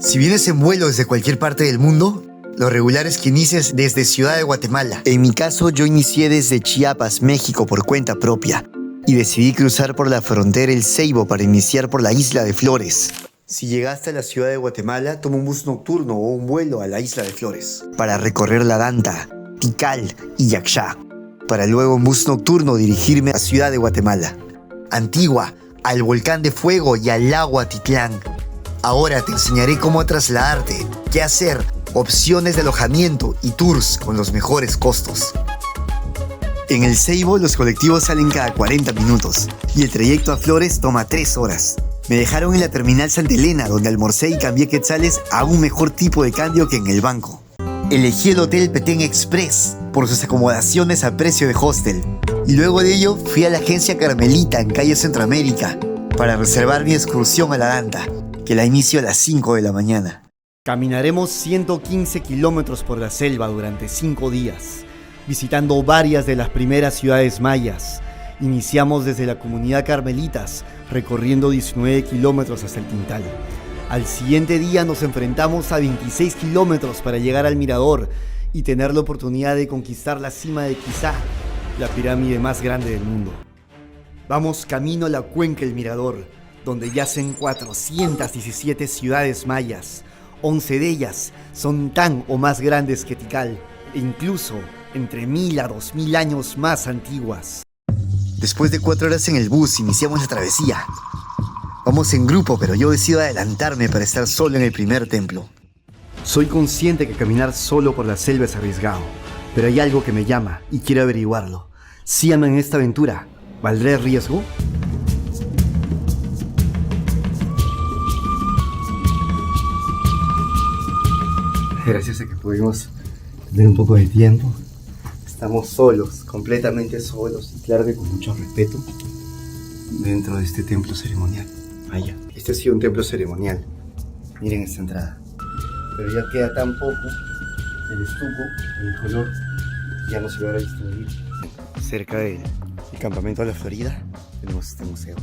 Si vienes en vuelo desde cualquier parte del mundo, lo regular es que inicies desde Ciudad de Guatemala. En mi caso, yo inicié desde Chiapas, México, por cuenta propia. Y decidí cruzar por la frontera El Ceibo para iniciar por la Isla de Flores. Si llegaste a la ciudad de Guatemala, toma un bus nocturno o un vuelo a la Isla de Flores para recorrer La Danta, Tikal y Yaxchá, para luego en bus nocturno dirigirme a Ciudad de Guatemala, Antigua, al Volcán de Fuego y al lago Atitlán. Ahora te enseñaré cómo trasladarte, qué hacer, opciones de alojamiento y tours con los mejores costos. En El Ceibo los colectivos salen cada 40 minutos y el trayecto a Flores toma 3 horas. Me dejaron en la terminal Santa Elena, donde almorcé y cambié quetzales a un mejor tipo de cambio que en el banco. Elegí el Hotel Petén Express por sus acomodaciones a precio de hostel. Y luego de ello fui a la agencia Carmelita en calle Centroamérica para reservar mi excursión a La Danta, que la inicio a las 5 de la mañana. Caminaremos 115 kilómetros por la selva durante 5 días, visitando varias de las primeras ciudades mayas. Iniciamos desde la comunidad Carmelitas, recorriendo 19 kilómetros hasta el Tintal. Al siguiente día nos enfrentamos a 26 kilómetros para llegar al Mirador y tener la oportunidad de conquistar la cima de Quizá, la pirámide más grande del mundo. Vamos camino a la cuenca El Mirador, donde yacen 417 ciudades mayas. 11 de ellas son tan o más grandes que Tikal, e incluso entre 1000 a 2000 años más antiguas. Después de 4 horas en el bus, iniciamos la travesía. Vamos en grupo, pero yo decido adelantarme para estar solo en el primer templo. Soy consciente que caminar solo por la selva es arriesgado, pero hay algo que me llama y quiero averiguarlo. Síganme en esta aventura. ¿Valdrá el riesgo? Gracias a que pudimos tener un poco de tiempo, estamos solos, completamente solos, y claro que con mucho respeto, dentro de este templo ceremonial. Vaya, este ha sido un templo ceremonial. Miren esta entrada. Pero ya queda tan poco el estuco, el color, ya no se logra distinguir. Cerca del campamento de la Florida tenemos este museo.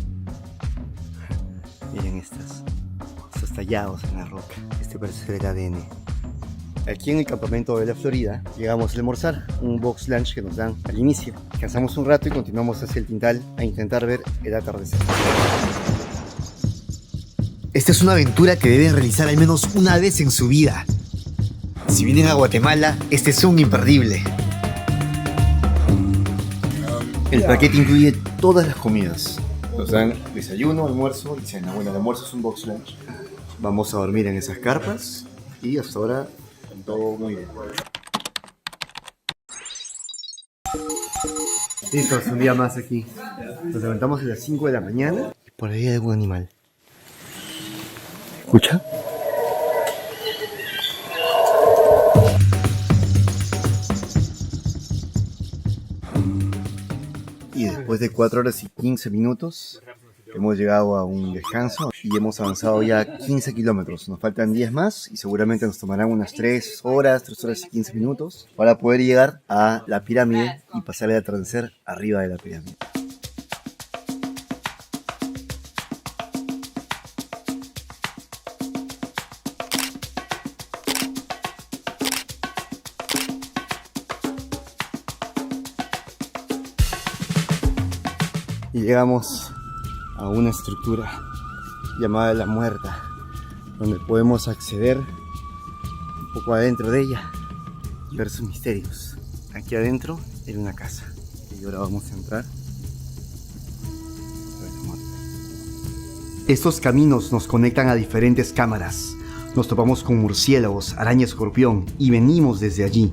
Miren estos tallados en la roca. Este parece ser el ADN. Aquí en el campamento de la Florida llegamos a almorzar, un box lunch que nos dan al inicio. Descansamos un rato y continuamos hacia el Tintal a intentar ver el atardecer. Esta es una aventura que deben realizar al menos una vez en su vida. Si vienen a Guatemala, este es un imperdible. El paquete incluye todas las comidas. Nos dan desayuno, almuerzo y cena. Bueno, el almuerzo es un box lunch. Vamos a dormir en esas carpas y hasta ahora todo muy bien. Listo, es un día más aquí. Nos levantamos a las 5 de la mañana y por ahí hay algún animal. ¿Escucha? Y después de 4 horas y 15 minutos hemos llegado a un descanso y hemos avanzado ya 15 kilómetros. Nos faltan 10 más y seguramente nos tomarán unas 3 horas y 15 minutos para poder llegar a la pirámide y pasar el atardecer arriba de la pirámide. Y llegamos a una estructura llamada La Muerta, donde podemos acceder un poco adentro de ella y ver sus misterios. Aquí adentro era una casa y ahora vamos a entrar. Estos caminos nos conectan a diferentes cámaras. Nos topamos con murciélagos, araña escorpión y venimos desde allí.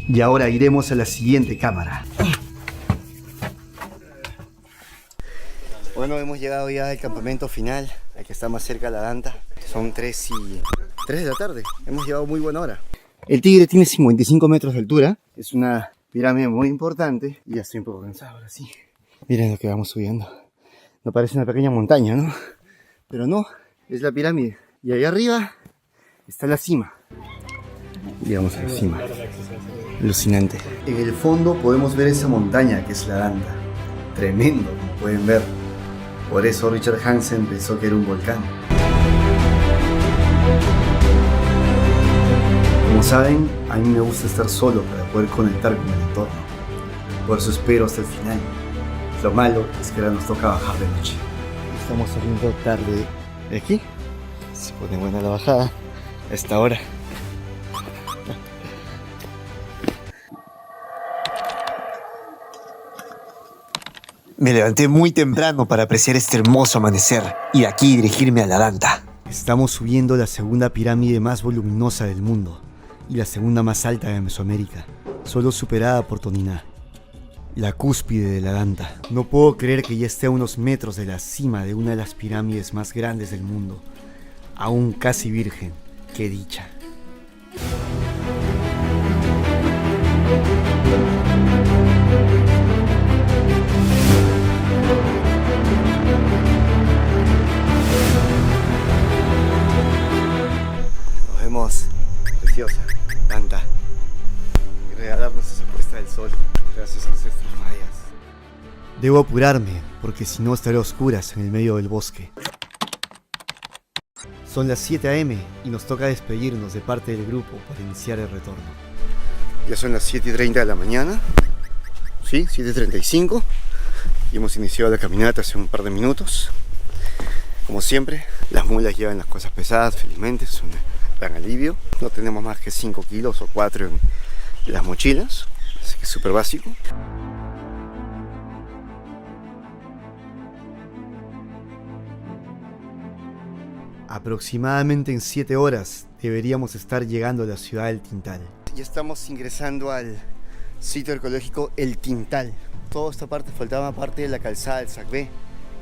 Y ahora iremos a la siguiente cámara. Bueno, hemos llegado ya al campamento final, al que está más cerca de La Danta. Son 3 de la tarde. Hemos llegado muy buena hora. El Tigre tiene 55 metros de altura. Es una pirámide muy importante. Y ya estoy un poco cansado ahora sí. Miren lo que vamos subiendo. No parece una pequeña montaña, ¿no? Pero no, es la pirámide. Y ahí arriba está la cima. Llegamos a la cima. Alucinante. En el fondo podemos ver esa montaña que es La Danta. Tremendo, como pueden ver. Por eso Richard Hansen pensó que era un volcán. Como saben, a mí me gusta estar solo para poder conectar con el entorno. Por eso espero hasta el final. Lo malo es que ahora nos toca bajar de noche. Estamos saliendo tarde de aquí. Se pone buena la bajada a esta hora. Me levanté muy temprano para apreciar este hermoso amanecer y de aquí dirigirme a la Danta. Estamos subiendo la segunda pirámide más voluminosa del mundo y la segunda más alta de Mesoamérica, solo superada por Toniná, la cúspide de la Danta. No puedo creer que ya esté a unos metros de la cima de una de las pirámides más grandes del mundo, aún casi virgen. ¡Qué dicha! Nos vemos, preciosa, Danta, y regalarnos esa puesta del sol gracias a ancestros mayas. Debo apurarme, porque si no estaré a oscuras en el medio del bosque. Son las 7 a.m. y nos toca despedirnos de parte del grupo para iniciar el retorno. Ya son las 7:30 de la mañana, sí, 7:35, y hemos iniciado la caminata hace un par de minutos. Como siempre, las mulas llevan las cosas pesadas, felizmente, es un gran alivio. No tenemos más que 5 kilos o 4 en las mochilas, así que es súper básico. Aproximadamente en 7 horas deberíamos estar llegando a la ciudad del Tintal. Ya estamos ingresando al sitio arqueológico El Tintal. Toda esta parte faltaba parte de la calzada del Sacbé,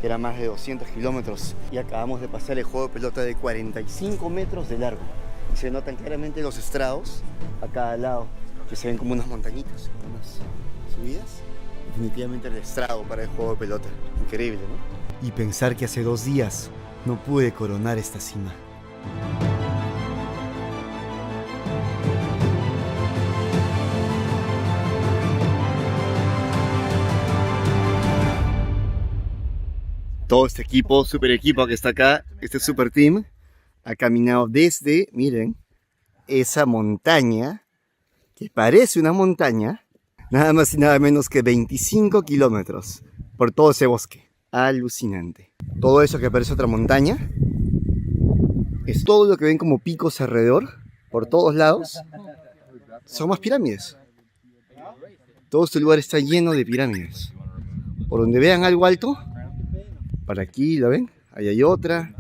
que era más de 200 kilómetros. Y acabamos de pasar el juego de pelota de 45 metros de largo. Y se notan claramente los estrados a cada lado, que se ven como unas montañitas, unas subidas. Definitivamente el estrado para el juego de pelota. Increíble, ¿no? Y pensar que hace 2 días no pude coronar esta cima. Todo este equipo, super equipo que está acá, este super team, ha caminado desde, miren, esa montaña, que parece una montaña, nada más y nada menos que 25 kilómetros por todo ese bosque. Alucinante. Todo eso que parece otra montaña es todo lo que ven como picos alrededor, por todos lados, son más pirámides. Todo este lugar está lleno de pirámides. Por donde vean algo alto, para aquí, ¿la ven? Ahí hay otra,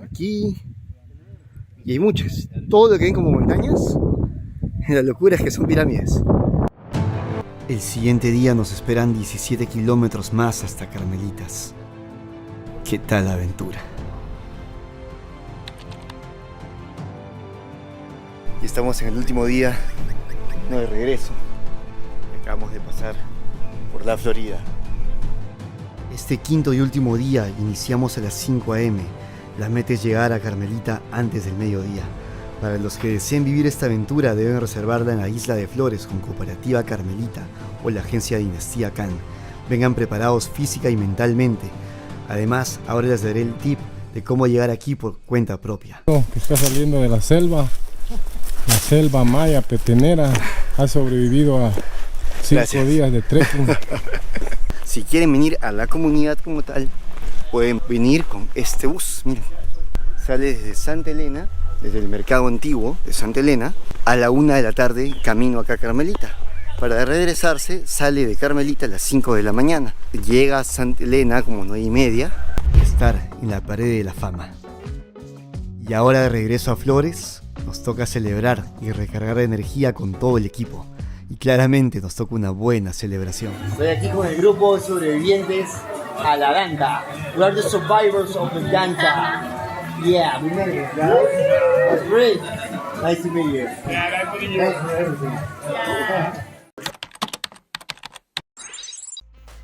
aquí, y hay muchas. Todo lo que ven como montañas, la locura es que son pirámides. El siguiente día nos esperan 17 kilómetros más hasta Carmelitas. ¿Qué tal la aventura? Y estamos en el último día, no de regreso. Acabamos de pasar por la Florida. Este quinto y último día iniciamos a las 5 a.m. La meta es llegar a Carmelita antes del mediodía. Para los que deseen vivir esta aventura deben reservarla en la Isla de Flores con Cooperativa Carmelita o la agencia Dinastía Can. Vengan preparados física y mentalmente. Además, ahora les daré el tip de cómo llegar aquí por cuenta propia. Que está saliendo de la selva maya petenera, ha sobrevivido a 5 días de trekking. Si quieren venir a la comunidad como tal, pueden venir con este bus. Miren, sale desde Santa Elena, desde el mercado antiguo de Santa Elena, a la 1 de la tarde, camino acá a Carmelita. Para regresarse, sale de Carmelita a las 5 de la mañana. Llega a Santa Elena como 9:30. Estar en la pared de la fama. Y ahora de regreso a Flores, nos toca celebrar y recargar energía con todo el equipo. Y claramente nos toca una buena celebración. Estoy aquí con el grupo de sobrevivientes a la Danta. We are the survivors of the Danta. Yeah, we made it, guys. That's great. Nice to meet you. Yeah, nice to meet you. Thanks for everything.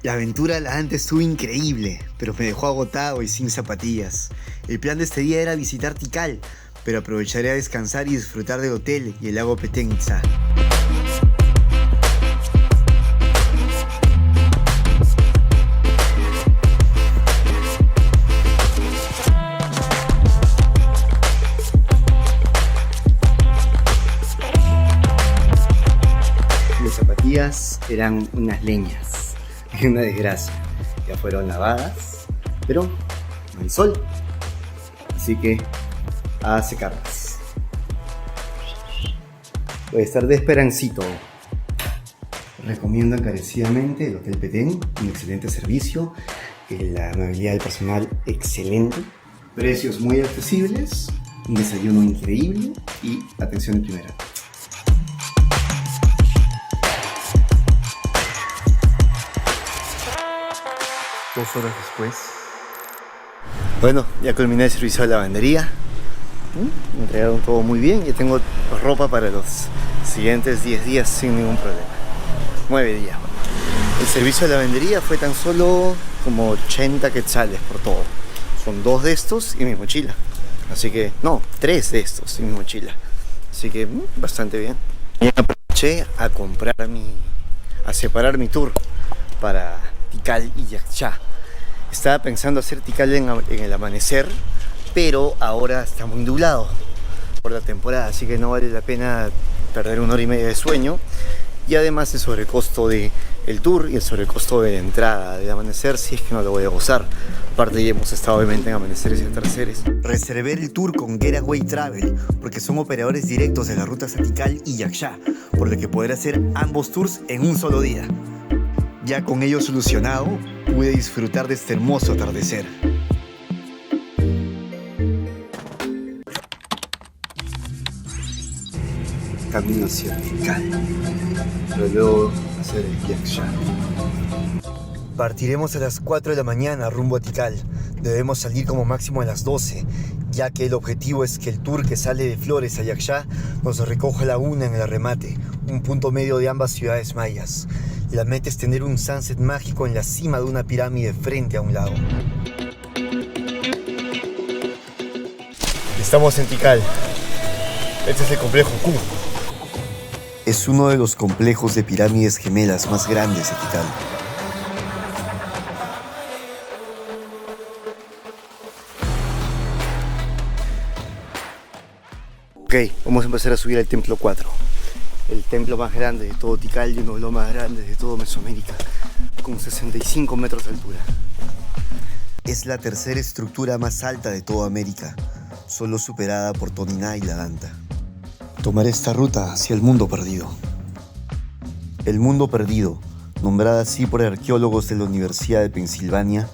La aventura de la Danta estuvo increíble, pero me dejó agotado y sin zapatillas. El plan de este día era visitar Tikal, pero aprovecharé a descansar y disfrutar del hotel y el lago Petén Itzá. eran unas leñas. Una desgracia. Ya fueron lavadas, pero no hay sol. Así que a secarlas. Voy a estar de esperancito. Recomiendo encarecidamente el Hotel Petén, un excelente servicio, la amabilidad del personal excelente, precios muy accesibles, un desayuno increíble y atención de primera. Dos horas después. Bueno, ya culminé el servicio de lavandería. Me entregaron todo muy bien. Ya tengo ropa para los siguientes 10 días sin ningún problema. 9 días. El servicio de lavandería fue tan solo como 80 quetzales por todo. Son 2 de estos y mi mochila. Así que, no, 3 de estos y mi mochila. Así que, bastante bien. Y aproveché a separar mi tour para Tikal y Yaksha. Estaba pensando hacer Tikal en el amanecer, pero ahora está muy nublado por la temporada, así que no vale la pena perder 1 hora y media de sueño. Y además el sobrecosto del tour y el sobrecosto de la entrada del amanecer, si es que no lo voy a gozar. Aparte ya hemos estado obviamente en amaneceres y atardeceres. Reservé el tour con Getaway Travel porque son operadores directos de las rutas a Tikal y Yaksha, por lo que podré hacer ambos tours en un solo día. Ya con ello solucionado, pude disfrutar de este hermoso atardecer. Camino hacia Tikal, pero luego hacer el Yaksha. Partiremos a las 4 de la mañana rumbo a Tikal. Debemos salir como máximo a las 12, ya que el objetivo es que el tour que sale de Flores a Yaksha nos recoja a la 1 en el remate, un punto medio de ambas ciudades mayas. La meta es tener un sunset mágico en la cima de una pirámide frente a un lago. Estamos en Tikal. Este es el complejo Q. Es uno de los complejos de pirámides gemelas más grandes de Tikal. Ok, vamos a empezar a subir al templo 4. El templo más grande de todo Tikal y uno de los más grandes de todo Mesoamérica, con 65 metros de altura. Es la tercera estructura más alta de toda América, solo superada por Toniná y La Danta. Tomaré esta ruta hacia el mundo perdido. El mundo perdido, nombrada así por arqueólogos de la Universidad de Pensilvania,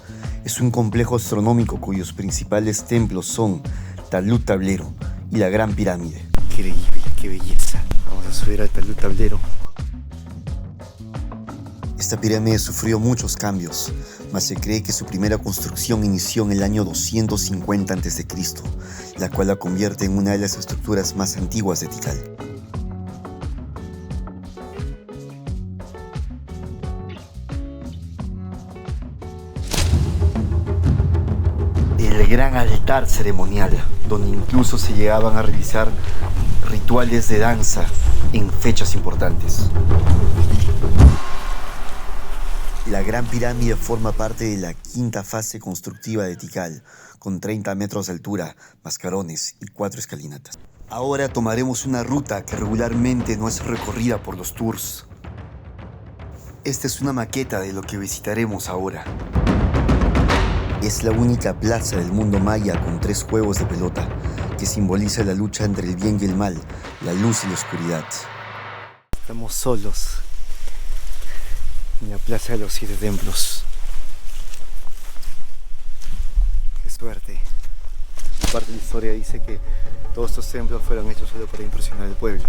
es un complejo astronómico cuyos principales templos son Talud Tablero y la Gran Pirámide. Increíble, qué belleza. Vamos a subir al Talud Tablero. Esta pirámide sufrió muchos cambios, mas se cree que su primera construcción inició en el año 250 a.C., la cual la convierte en una de las estructuras más antiguas de Tikal. El gran altar ceremonial, donde incluso se llegaban a realizar rituales de danza en fechas importantes. La Gran Pirámide forma parte de la quinta fase constructiva de Tikal, con 30 metros de altura, mascarones y 4 escalinatas. Ahora tomaremos una ruta que regularmente no es recorrida por los tours. Esta es una maqueta de lo que visitaremos ahora. Es la única plaza del mundo maya con 3 juegos de pelota, que simboliza la lucha entre el bien y el mal, la luz y la oscuridad. Estamos solos en la Plaza de los 7 Templos. Qué suerte. Parte de la historia dice que todos estos templos fueron hechos solo para impresionar al pueblo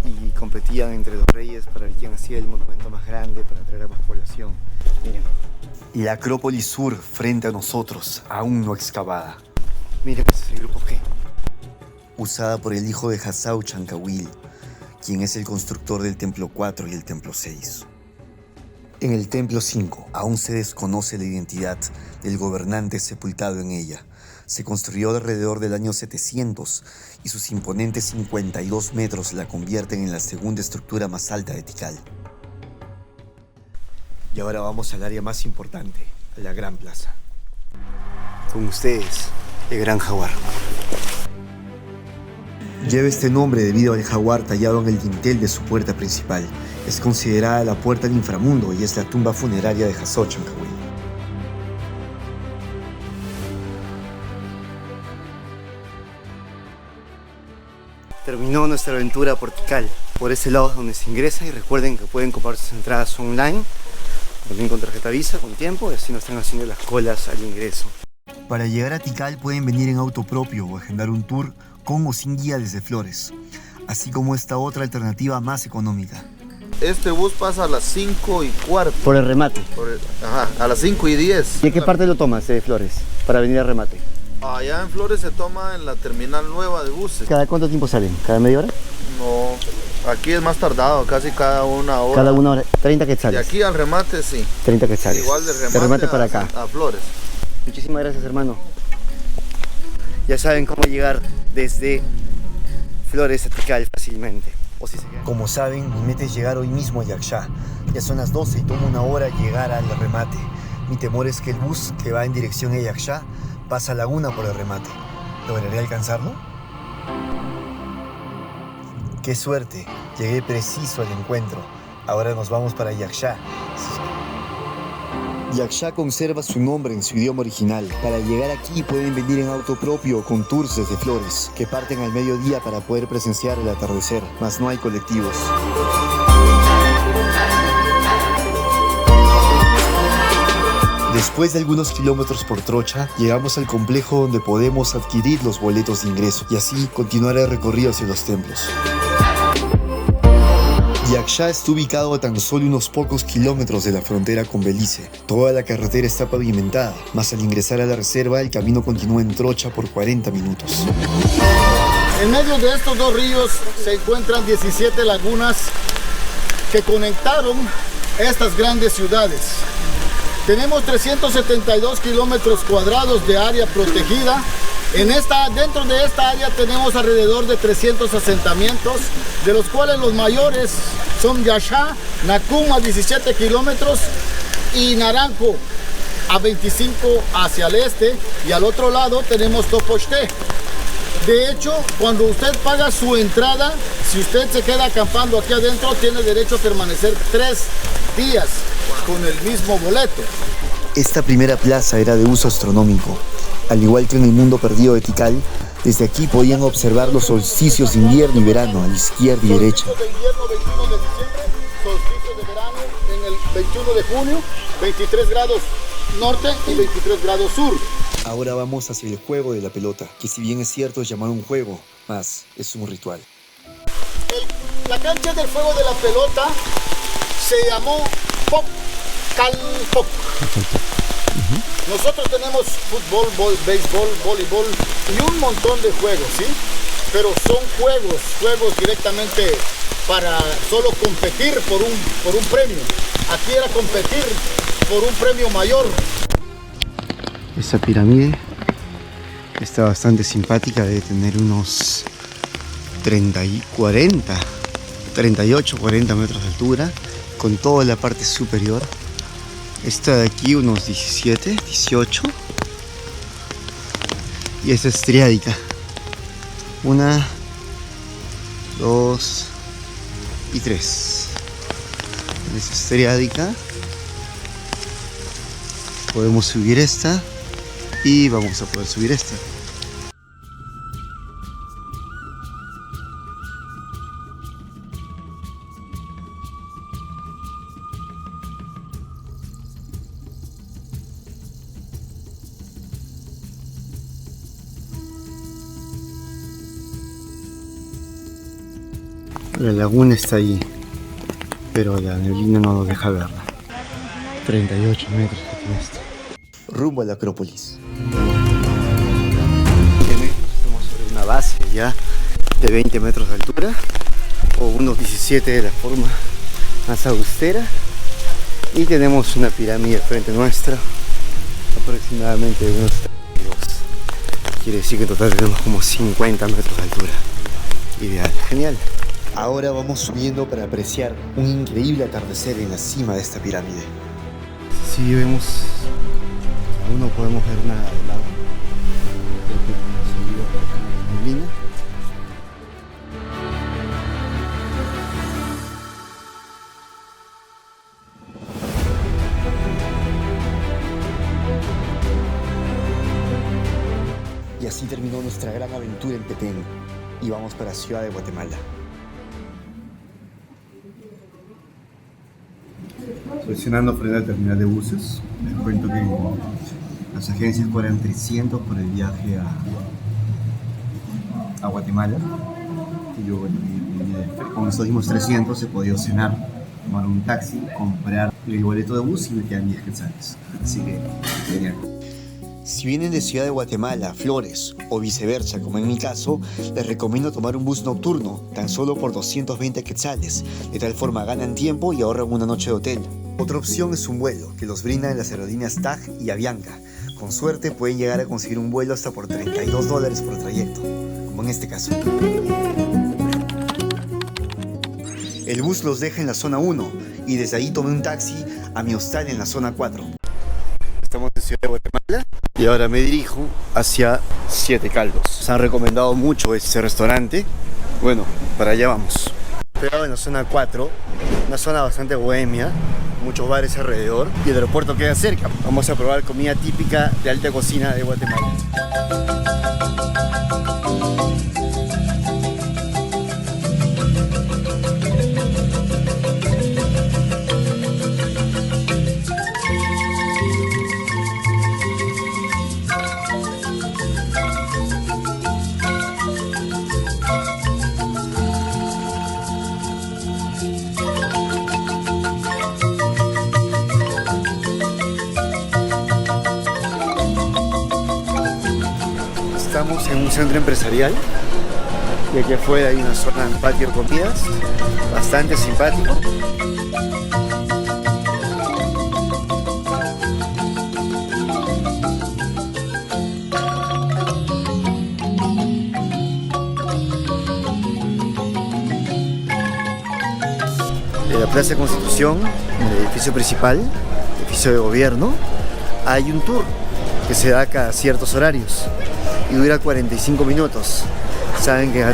y competían entre los reyes para ver quién hacía el monumento más grande para atraer a más población. Miren. La Acrópolis Sur, frente a nosotros, aún no excavada. Miren, ese es el grupo G. Usada por el hijo de Hassau Chancawil, quien es el constructor del Templo 4 y el Templo 6. En el Templo 5 aún se desconoce la identidad del gobernante sepultado en ella. Se construyó alrededor del año 700 y sus imponentes 52 metros la convierten en la segunda estructura más alta de Tikal. Y ahora vamos al área más importante, a la Gran Plaza. Con ustedes, el Gran Jaguar. Lleva este nombre debido al jaguar tallado en el dintel de su puerta principal, Es considerada la puerta al inframundo y es la tumba funeraria de Hassochancahuil. Terminó nuestra aventura por Tikal. Por ese lado es donde se ingresa, y recuerden que pueden comprar sus entradas online, también con tarjeta Visa, con tiempo, y así no están haciendo las colas al ingreso. Para llegar a Tikal pueden venir en auto propio o agendar un tour con o sin guía desde Flores, así como esta otra alternativa más económica. Este bus pasa a las 5:15. Por el remate. A las 5:10. ¿Y a qué parte lo tomas de Flores para venir al remate? Allá en Flores se toma en la terminal nueva de buses. ¿Cada cuánto tiempo salen? ¿Cada media hora? No, aquí es más tardado, casi cada una hora. Cada una hora, 30 De quetzales. aquí al remate, sí. 30 quetzales. Igual de remate para acá. A Flores. Muchísimas gracias, hermano. Ya saben cómo llegar desde Flores a Tikal fácilmente. O si se quedan. Como saben, mi meta es llegar hoy mismo a Yaxha. Ya son las 12 y toma una hora llegar al remate. Mi temor es que el bus que va en dirección a Yaxha pasa a Laguna por el remate. ¿Lograré alcanzarlo? ¡Qué suerte! Llegué preciso al encuentro. Ahora nos vamos para Yaxha. Yaxha conserva su nombre en su idioma original. Para llegar aquí pueden venir en auto propio o con tours desde Flores, que parten al mediodía para poder presenciar el atardecer, mas no hay colectivos. Después de algunos kilómetros por trocha, llegamos al complejo donde podemos adquirir los boletos de ingreso y así continuar el recorrido hacia los templos. Yaxha está ubicado a tan solo unos pocos kilómetros de la frontera con Belice. Toda la carretera está pavimentada, mas al ingresar a la reserva el camino continúa en trocha por 40 minutos. En medio de estos dos ríos se encuentran 17 lagunas que conectaron estas grandes ciudades. Tenemos 372 kilómetros cuadrados de área protegida. Dentro de esta área tenemos alrededor de 300 asentamientos, de los cuales los mayores son Yaxha, Nacum a 17 kilómetros y Naranjo a 25 hacia el este, y al otro lado tenemos Topoxté. De hecho, cuando usted paga su entrada, si usted se queda acampando aquí adentro, tiene derecho a permanecer 3 días con el mismo boleto. Esta primera plaza era de uso astronómico. Al igual que en el mundo perdido de Tikal, desde aquí podían observar los solsticios de invierno y verano a la izquierda y derecha. Solsticios de invierno 21 de diciembre, solsticios de verano en el 21 de junio, 23 grados norte y 23 grados sur. Ahora vamos hacia el juego de la pelota, que si bien es cierto es llamado un juego, más es un ritual. La cancha del juego de la pelota se llamó Pop Calpop. Nosotros tenemos fútbol, béisbol, voleibol y un montón de juegos, ¿sí? Pero son juegos directamente para solo competir por un premio. Aquí era competir por un premio mayor. Esta pirámide está bastante simpática, debe tener unos 38, 40 metros de altura, con toda la parte superior. Esta de aquí unos 17, 18. Y esta es triádica. 1, 2 y 3. Esta es triádica. Podemos subir esta y vamos a poder subir esta. La laguna está ahí, pero la neblina no nos deja verla. 38 metros que tiene esto. Rumbo a la Acrópolis. Estamos sobre una base ya de 20 metros de altura, o unos 17 de la forma más austera, y tenemos una pirámide frente nuestra, aproximadamente de unos 32. Quiere decir que en total tenemos como 50 metros de altura. Ideal, genial. Ahora vamos subiendo para apreciar un increíble atardecer en la cima de esta pirámide. Si vemos, aún no podemos ver nada del lado. Creo que hemos subido por acá la neblina. así terminó nuestra gran aventura en Petén y vamos para Ciudad de Guatemala. Seleccionando frente al terminal de buses, les cuento que las agencias cobran 300 por el viaje a Guatemala. Y yo, bueno, con estos mismos 300 he podido cenar, tomar un taxi, comprar el boleto de bus y me quedan 10 quetzales. Así que, genial. Si vienen de Ciudad de Guatemala a Flores o viceversa, como en mi caso, les recomiendo tomar un bus nocturno, tan solo por 220 quetzales. De tal forma ganan tiempo y ahorran una noche de hotel. Otra opción es un vuelo, que los brindan las aerolíneas TAG y Avianca. Con suerte pueden llegar a conseguir un vuelo hasta por $32 por trayecto, como en este caso. El bus los deja en la zona 1 y desde ahí tomé un taxi a mi hostal en la zona 4. Estamos en Ciudad de Guatemala y ahora me dirijo hacia Siete Caldos. Nos han recomendado mucho este restaurante. Bueno, para allá vamos. Pegado en la zona 4, una zona bastante bohemia, muchos bares alrededor y el aeropuerto queda cerca. Vamos a probar comida típica de alta cocina de Guatemala. Estamos en un centro empresarial y aquí afuera hay una zona en patio de comidas bastante simpático. En la Plaza Constitución, en el edificio principal, edificio de gobierno, hay un tour que se da cada ciertos horarios y dura 45 minutos. Saben que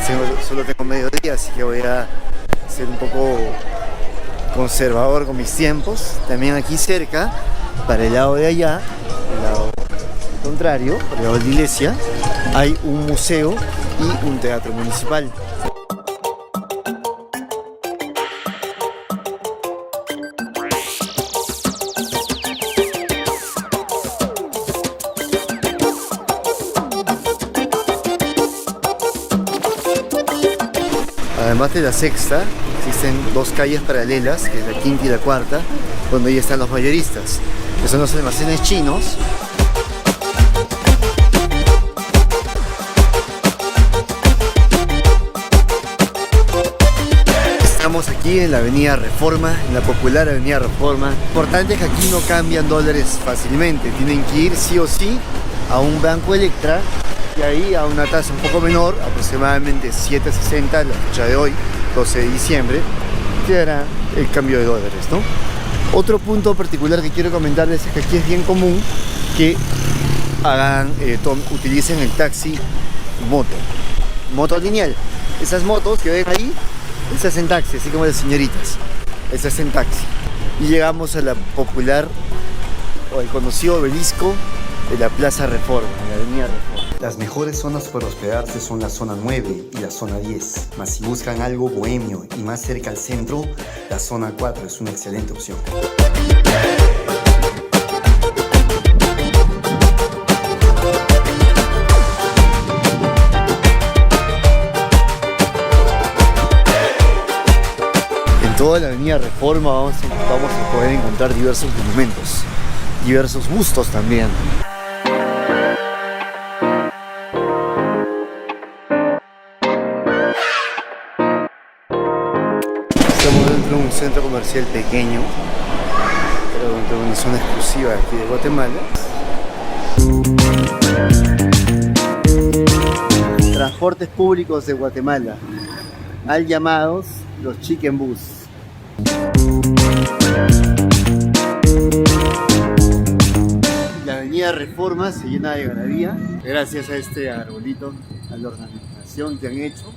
solo tengo mediodía, así que voy a ser un poco conservador con mis tiempos. También aquí cerca, para el lado de allá, el lado contrario, por el lado de la iglesia, hay un museo y un teatro municipal. Además de la sexta, existen dos calles paralelas, que es la quinta y la cuarta, donde ya están los mayoristas, que son los almacenes chinos. Estamos aquí en la avenida Reforma, en la popular avenida Reforma. Lo importante es que aquí no cambian dólares fácilmente, tienen que ir sí o sí a un banco Electra y ahí a una tasa un poco menor, aproximadamente 7.60 la fecha de hoy, 12 de diciembre, que hará el cambio de dólares, ¿no? Otro punto particular que quiero comentarles es que aquí es bien común que utilicen el taxi moto lineal. Esas motos que ven ahí, esas en taxi, así como las señoritas, esas en taxi. Y llegamos a la popular o el conocido obelisco de la Plaza Reforma, la avenida Reforma. Las mejores zonas para hospedarse son la zona 9 y la zona 10, mas si buscan algo bohemio y más cerca al centro, la zona 4 es una excelente opción. En toda la avenida Reforma vamos a poder encontrar diversos monumentos, diversos bustos también. Estamos dentro de un centro comercial pequeño, pero dentro de una zona exclusiva aquí de Guatemala. Transportes públicos de Guatemala, al llamados los Chicken Bus. La avenida Reforma se llena de galería gracias a este arbolito, a la ornamentación que han hecho.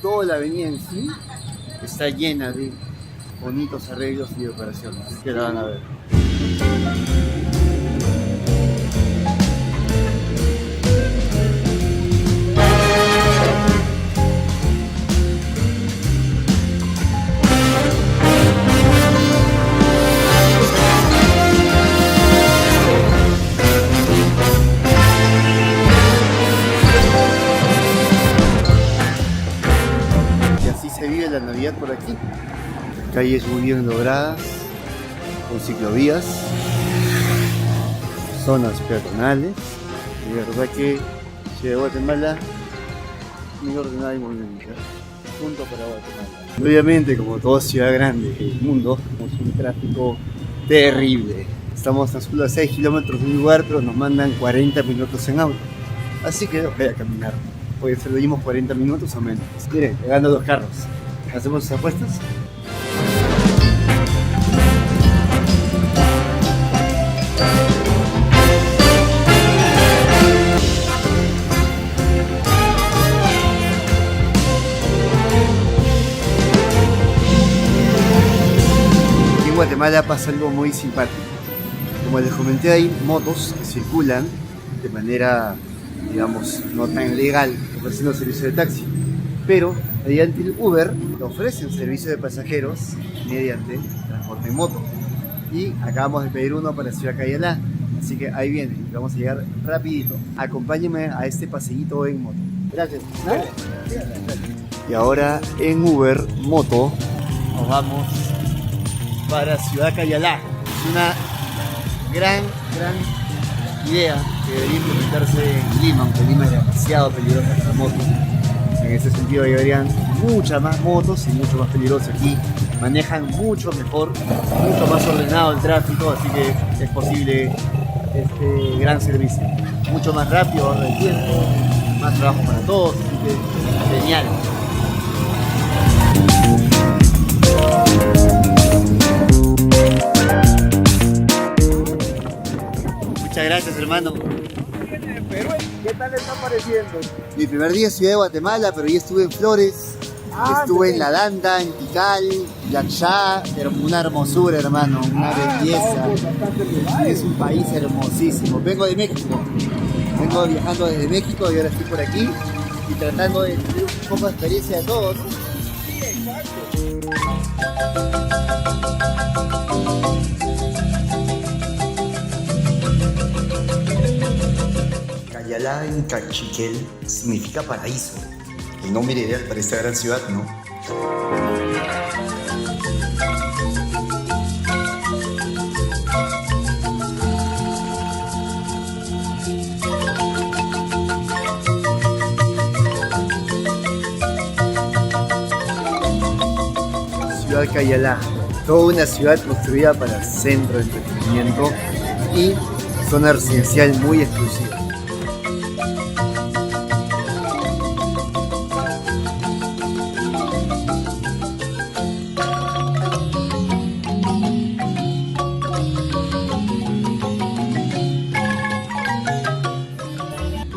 Toda la avenida en sí está llena de bonitos arreglos y decoraciones que la van a ver. calles muy bien logradas, con ciclovías, zonas peatonales. De verdad que Ciudad de Guatemala muy ordenada y muy bonita. Punto para Guatemala. Obviamente, como toda ciudad grande del mundo, tenemos un tráfico terrible. Estamos a solo 6 kilómetros de un lugar, pero nos mandan 40 minutos en auto. Así que voy a caminar. Puede ser, dimos 40 minutos o menos. Miren, pegando los carros. ¿Hacemos apuestas? En Guatemala pasa algo muy simpático. Como les comenté, hay motos que circulan de manera, digamos, no tan legal, ofreciendo servicio de taxi, pero mediante el Uber ofrecen servicio de pasajeros mediante transporte en moto. Y acabamos de pedir uno para Ciudad Cayalá, así que ahí viene, vamos a llegar rapidito. Acompáñenme a este paseíto en moto. Gracias. Y ahora en Uber Moto nos vamos para Ciudad Cayalá. Es una gran idea que debería implementarse en Lima, aunque Lima es demasiado peligrosa para motos. En ese sentido llegarían muchas más motos y mucho más peligroso aquí. Manejan mucho mejor, mucho más ordenado el tráfico, así que es posible este gran servicio. Mucho más rápido, ahorra el tiempo, más trabajo para todos, así que genial. Muchas gracias, hermano. ¿Qué tal le está pareciendo? Mi primer día en Ciudad de Guatemala, pero ya estuve en Flores, estuve en La Danta, en Tikal, Yaxá, una hermosura, hermano, una belleza. Es un país hermosísimo. Vengo de México, vengo viajando desde México y ahora estoy por aquí y tratando de tener un poco de experiencia de todos. Cayalá en cachiquel significa paraíso. El nombre ideal para esta gran ciudad, ¿no? Ciudad Cayalá, toda una ciudad construida para centro de entretenimiento y zona residencial muy exclusiva.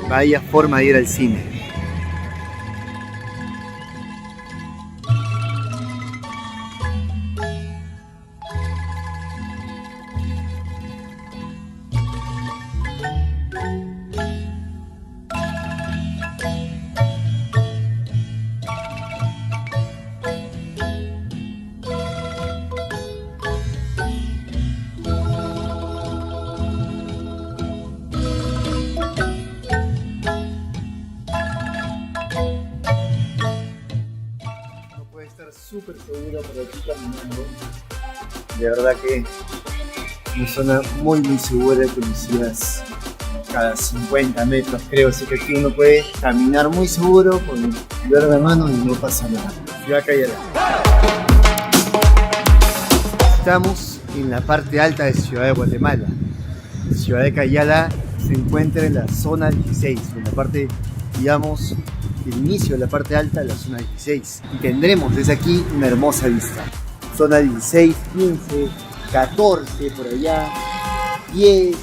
Vaya forma de ir al cine. Súper seguro por aquí caminando. De verdad que una zona muy segura, conocidas cada 50 metros creo, así que aquí uno puede caminar muy seguro con el celular de mano y no pasa nada. Ciudad Cayalá. Estamos en la parte alta de Ciudad de Guatemala. Ciudad de Cayalá se encuentra en la zona 16, en la parte, digamos, el inicio de la parte alta de la zona 16 y tendremos desde aquí una hermosa vista. Zona 16, 15, 14 por allá, 10,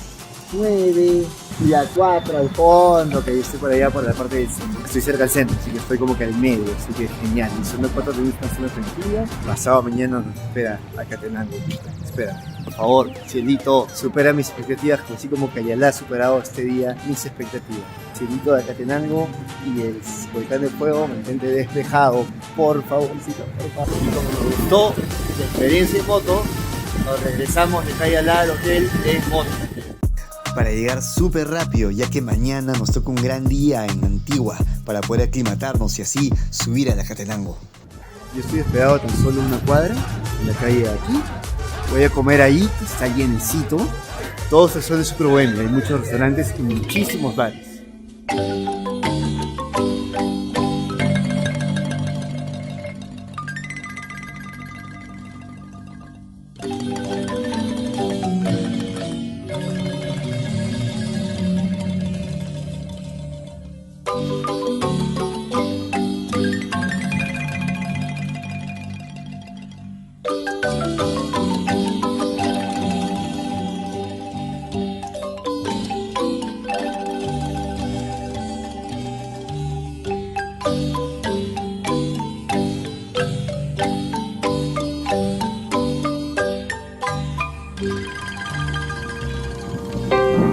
9 y la 4 al fondo, que estoy por allá por la parte del centro. Estoy cerca del centro, así que estoy como que al medio, así que genial. Y son las 4 de una zona tranquila. Pasado mañana nos espera Acatenango. Espera, por favor, cielito, supera mis expectativas, así como Cayalá ha superado este día mis expectativas. Cielito de Acatenango y el volcán de fuego, mantente despejado, por favorcito, por favor. Y como nos gustó la experiencia en moto, nos regresamos de Cayalá al hotel en moto. Para llegar súper rápido, ya que mañana nos toca un gran día en Antigua para poder aclimatarnos y así subir a la Acatenango. Yo estoy hospedado tan solo una cuadra, en la calle de aquí. Voy a comer ahí, que está llenecito. Todo se suele súper bueno, hay muchos restaurantes y muchísimos bares.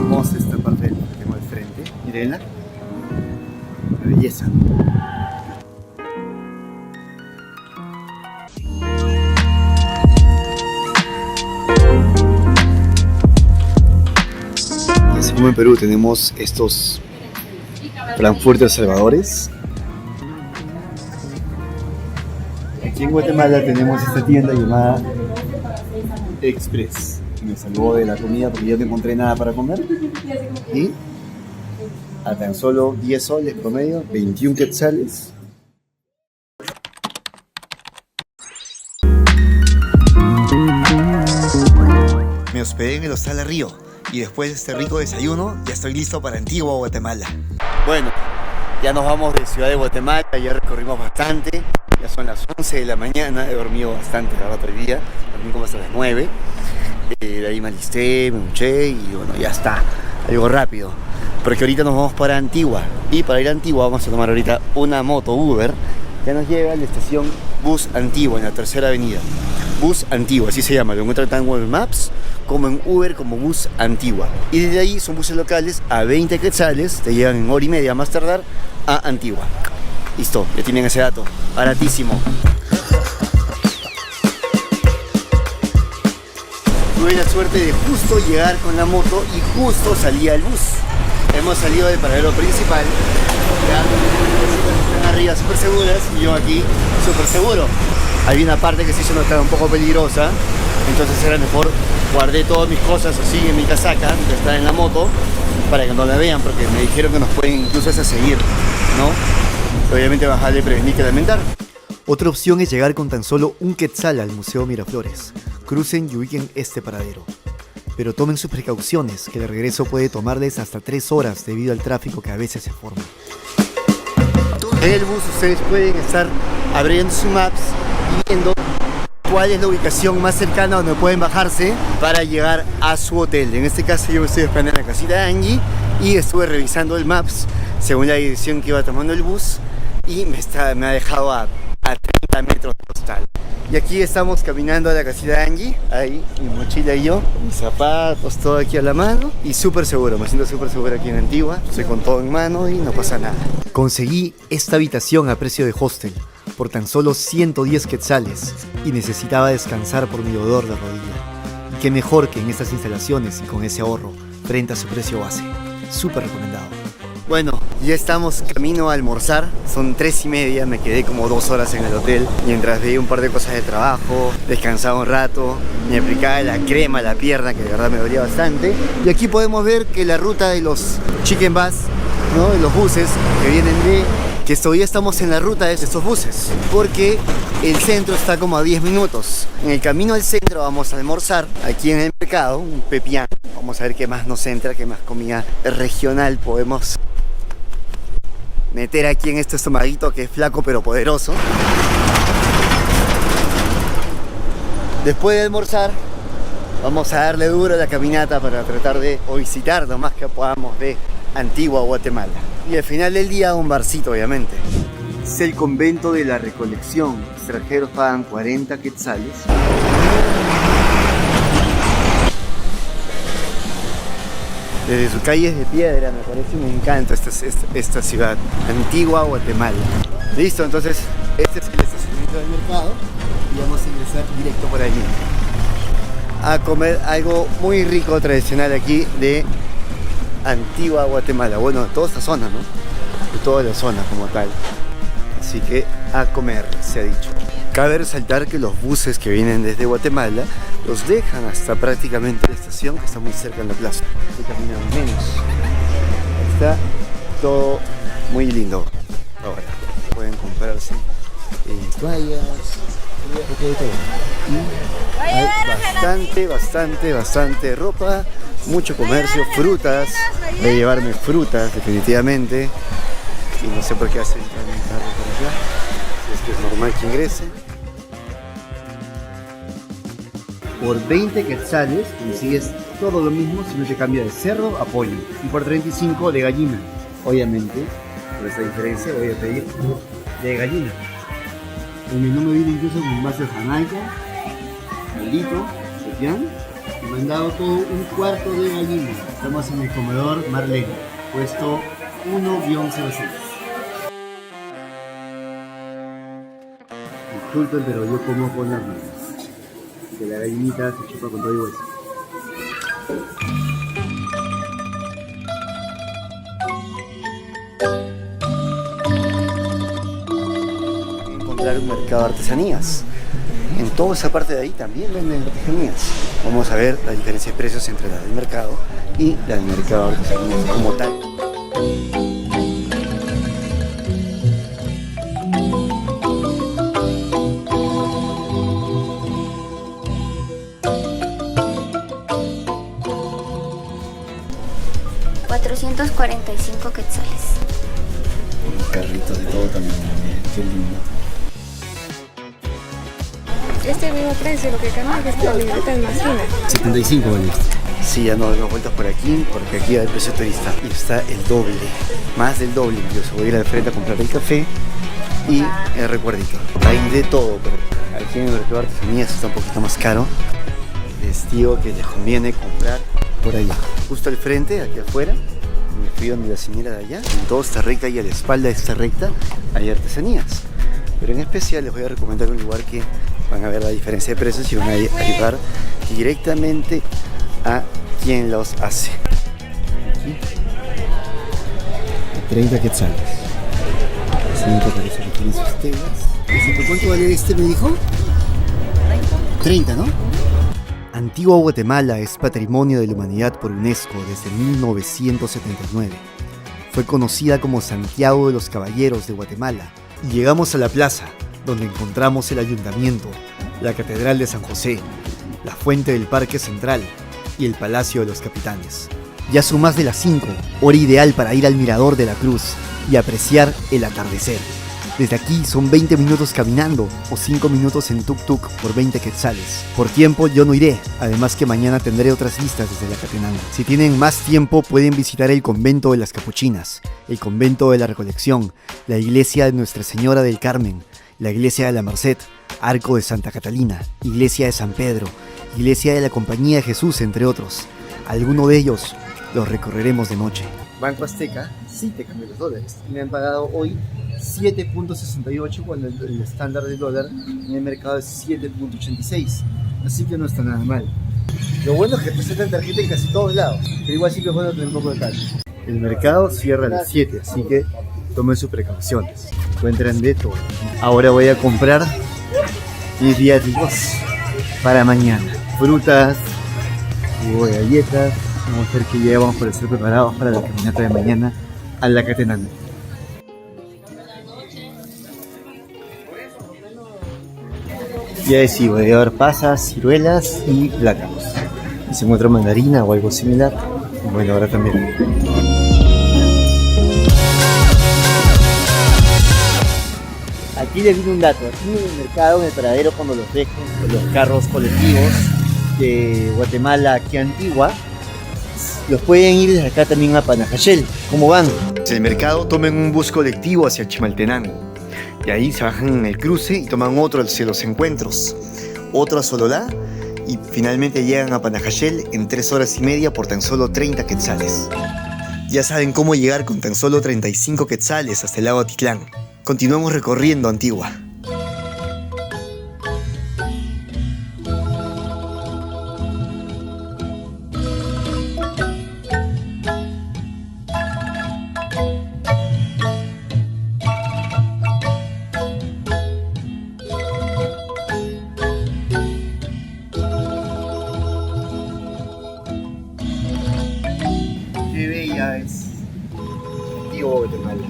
Vamos a esta parte que tengo de frente, mírenla, la belleza. Y así como en Perú tenemos estos Frankfurter Salvadores, aquí en Guatemala tenemos esta tienda llamada Express. Me salvó de la comida porque yo no encontré nada para comer. Y a tan solo 10 soles promedio, 21 quetzales. Me hospedé en el Hostal La Río y después de este rico desayuno ya estoy listo para Antigua, Guatemala. Bueno, ya nos vamos de Ciudad de Guatemala, ya recorrimos bastante. Ya son las 11 de la mañana, he dormido bastante el otro día, dormí como hasta las 9. De ahí me alisté, me duché y bueno, ya está, algo rápido. Porque ahorita nos vamos para Antigua y para ir a Antigua vamos a tomar ahorita una moto Uber que nos lleva a la estación Bus Antigua en la Tercera Avenida. Bus Antigua, así se llama, lo encuentran tanto en Google Maps como en Uber como Bus Antigua. Y desde ahí son buses locales a 20 quetzales, te llevan en hora y media más tardar a Antigua. Listo, ya tienen ese dato, baratísimo. Tuve la suerte de justo llegar con la moto y justo salía el bus. Hemos salido del paradero principal, ya están arriba súper seguras y yo aquí súper seguro. Había una parte que sí se notaba un poco peligrosa, entonces era mejor guardé todas mis cosas así en mi casaca, que está en la moto, para que no la vean, porque me dijeron que nos pueden incluso hasta seguir, ¿no? Obviamente bajarle prevenir que lamentar. Otra opción es llegar con tan solo un quetzal al Museo Miraflores. Crucen y ubiquen este paradero. Pero tomen sus precauciones, que de regreso puede tomarles hasta 3 horas debido al tráfico que a veces se forma. En el bus ustedes pueden estar abriendo su Maps y viendo cuál es la ubicación más cercana donde pueden bajarse para llegar a su hotel. En este caso yo me estoy esperando en la casita de Angie y estuve revisando el Maps según la dirección que iba tomando el bus y me ha dejado a 30 metros del hostal. Y aquí estamos caminando a la casita de Angie, ahí mi mochila y yo, mis zapatos, todo aquí a la mano y súper seguro, me siento súper seguro aquí en Antigua, estoy con todo en mano y no pasa nada. Conseguí esta habitación a precio de hostel por tan solo 110 quetzales y necesitaba descansar por mi dolor de rodilla. Y qué mejor que en estas instalaciones y con ese ahorro frente a su precio base. Súper recomendado. Bueno, ya estamos camino a almorzar, son 3:30, me quedé como 2 horas en el hotel mientras veía un par de cosas de trabajo, descansaba un rato, me aplicaba la crema a la pierna que de verdad me dolía bastante. Y aquí podemos ver que la ruta de los chicken bus, ¿no? De los buses que vienen que todavía estamos en la ruta de estos buses, porque el centro está como a 10 minutos. En el camino al centro vamos a almorzar aquí en el mercado, un pepián. Vamos a ver qué más nos entra, qué más comida regional podemos meter aquí en este estomaguito que es flaco pero poderoso. Después de almorzar vamos a darle duro a la caminata para tratar de visitar lo más que podamos de Antigua, Guatemala. Y al final del día un barcito, obviamente. Es el convento de la Recolección. Extranjeros pagan 40 quetzales. Desde sus calles de piedra, me parece, me encanta esta ciudad, Antigua, Guatemala. Listo, entonces este es el estacionamiento del mercado y vamos a ingresar directo por allí a comer algo muy rico, tradicional aquí de Antigua, Guatemala. Bueno, de toda esta zona, ¿no? De toda la zona como tal. Así que a comer, se ha dicho. Cabe resaltar que los buses que vienen desde Guatemala los dejan hasta prácticamente la estación, que está muy cerca en la plaza. Y caminan menos. Está todo muy lindo. Ahora pueden comprarse toallas, un poco de todo. Y hay bastante ropa, mucho comercio, frutas. Voy a llevarme frutas definitivamente. Y no sé por qué hacen entrar un carro por allá. Si es que es normal que ingrese. Por 20 quetzales consigues todo lo mismo si no te cambia de cerdo a pollo. Y por 35 de gallina. Obviamente, por esa diferencia voy a pedir de gallina. El menú me viene incluso con base de jamaica, molito, sepián. Y me han dado todo un cuarto de gallina. Estamos en el comedor Marlene, puesto 1-06. Disculpen, pero yo como con las manos. Que la gallinita se chupa con todo y hueso. Encontrar un mercado de artesanías. En toda esa parte de ahí también venden artesanías. Vamos a ver la diferencia de precios entre la del mercado y la del mercado de artesanías como tal. $445 quetzales. Carritos de todo también, qué lindo. Este es el mismo precio, lo que cambia es que esta libreta es más fina. 75 vale. Sí, ya no damos vueltas por aquí, porque aquí hay el precio turista. Y está el doble, más del doble incluso. Voy a ir al frente a comprar el café y el recuerdito. Hay de todo, pero aquí en el mercado de artesanías está un poquito más caro. Les digo que les conviene comprar por allá. Justo al frente, aquí afuera, me fui donde la señora de allá. En toda esta recta y a la espalda de esta recta hay artesanías. Pero en especial les voy a recomendar un lugar que van a ver la diferencia de precios y van a ayudar directamente a quien los hace. Aquí, 30 quetzales. Sí, me parece que tiene sus telas. ¿Por cuánto vale este, me dijo? 30, ¿no? Antigua Guatemala es Patrimonio de la Humanidad por UNESCO desde 1979. Fue conocida como Santiago de los Caballeros de Guatemala. Y llegamos a la plaza, donde encontramos el ayuntamiento, la Catedral de San José, la fuente del Parque Central y el Palacio de los Capitanes. Ya son más de las 5, hora ideal para ir al Mirador de la Cruz y apreciar el atardecer. Desde aquí son 20 minutos caminando o 5 minutos en tuk-tuk por 20 quetzales. Por tiempo yo no iré, además que mañana tendré otras vistas desde la Catenango. Si tienen más tiempo pueden visitar el convento de las Capuchinas, el convento de la Recolección, la iglesia de Nuestra Señora del Carmen, la iglesia de la Merced, Arco de Santa Catalina, iglesia de San Pedro, iglesia de la Compañía de Jesús, entre otros. Alguno de ellos los recorreremos de noche. Banco Azteca sí te cambió los dólares. Me han pagado hoy 7.68 cuando el estándar del dólar en el mercado es 7.86. Así que no está nada mal. Lo bueno es que presentan tarjeta en casi todos lados, pero igual siempre es bueno tener un poco de calma. El mercado cierra a las 7, así que tomen sus precauciones. Encuentran de todo. Ahora voy a comprar mis viáticos para mañana. Frutas, jugo de galletas. Vamos a ver qué llevamos para estar preparados para la caminata de mañana a la Catenango. Ya decido, voy a llevar pasas, ciruelas y plátanos. Y se encuentra mandarina o algo similar, bueno, ahora también. Aquí les viene un dato. Aquí en el mercado, en el paradero, cuando los dejen los carros colectivos de Guatemala aquí a Antigua, los pueden ir desde acá también a Panajachel. ¿Cómo van? En el mercado tomen un bus colectivo hacia Chimaltenango. Y ahí se bajan en el cruce y toman otro hacia los encuentros. Otro a Sololá y finalmente llegan a Panajachel en 3 horas y media por tan solo 30 quetzales. Ya saben cómo llegar con tan solo 35 quetzales hasta el lago Atitlán. Continuamos recorriendo Antigua. antiguo Guatemala.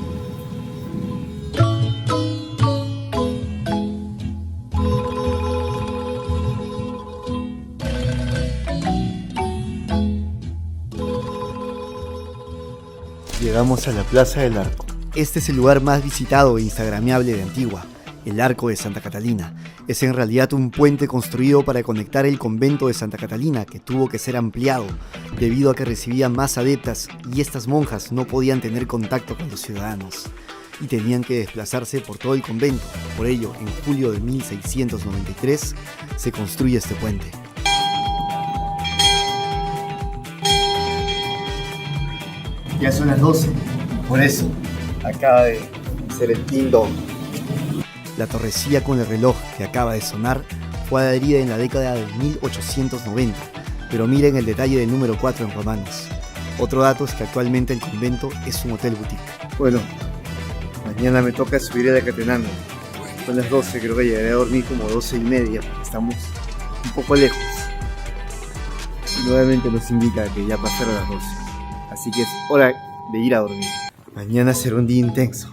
Llegamos a la Plaza del Arco. Este es el lugar más visitado e instagramiable de Antigua, el Arco de Santa Catalina. Es en realidad un puente construido para conectar el convento de Santa Catalina, que tuvo que ser ampliado debido a que recibía más adeptas y estas monjas no podían tener contacto con los ciudadanos y tenían que desplazarse por todo el convento. Por ello, en julio de 1693 se construye este puente. Ya son las 12, por eso acaba de ser el timbre. La torrecilla con el reloj que acaba de sonar fue adherida en la década de 1890, pero miren el detalle del número 4 en romanos. Otro dato es que actualmente el convento es un hotel boutique. Bueno, mañana me toca subir a la Catenango. Son las 12, creo que llegaré a dormir como 12:30, porque estamos un poco lejos. Y nuevamente nos indica que ya pasaron las 12. Así que es hora de ir a dormir. Mañana será un día intenso.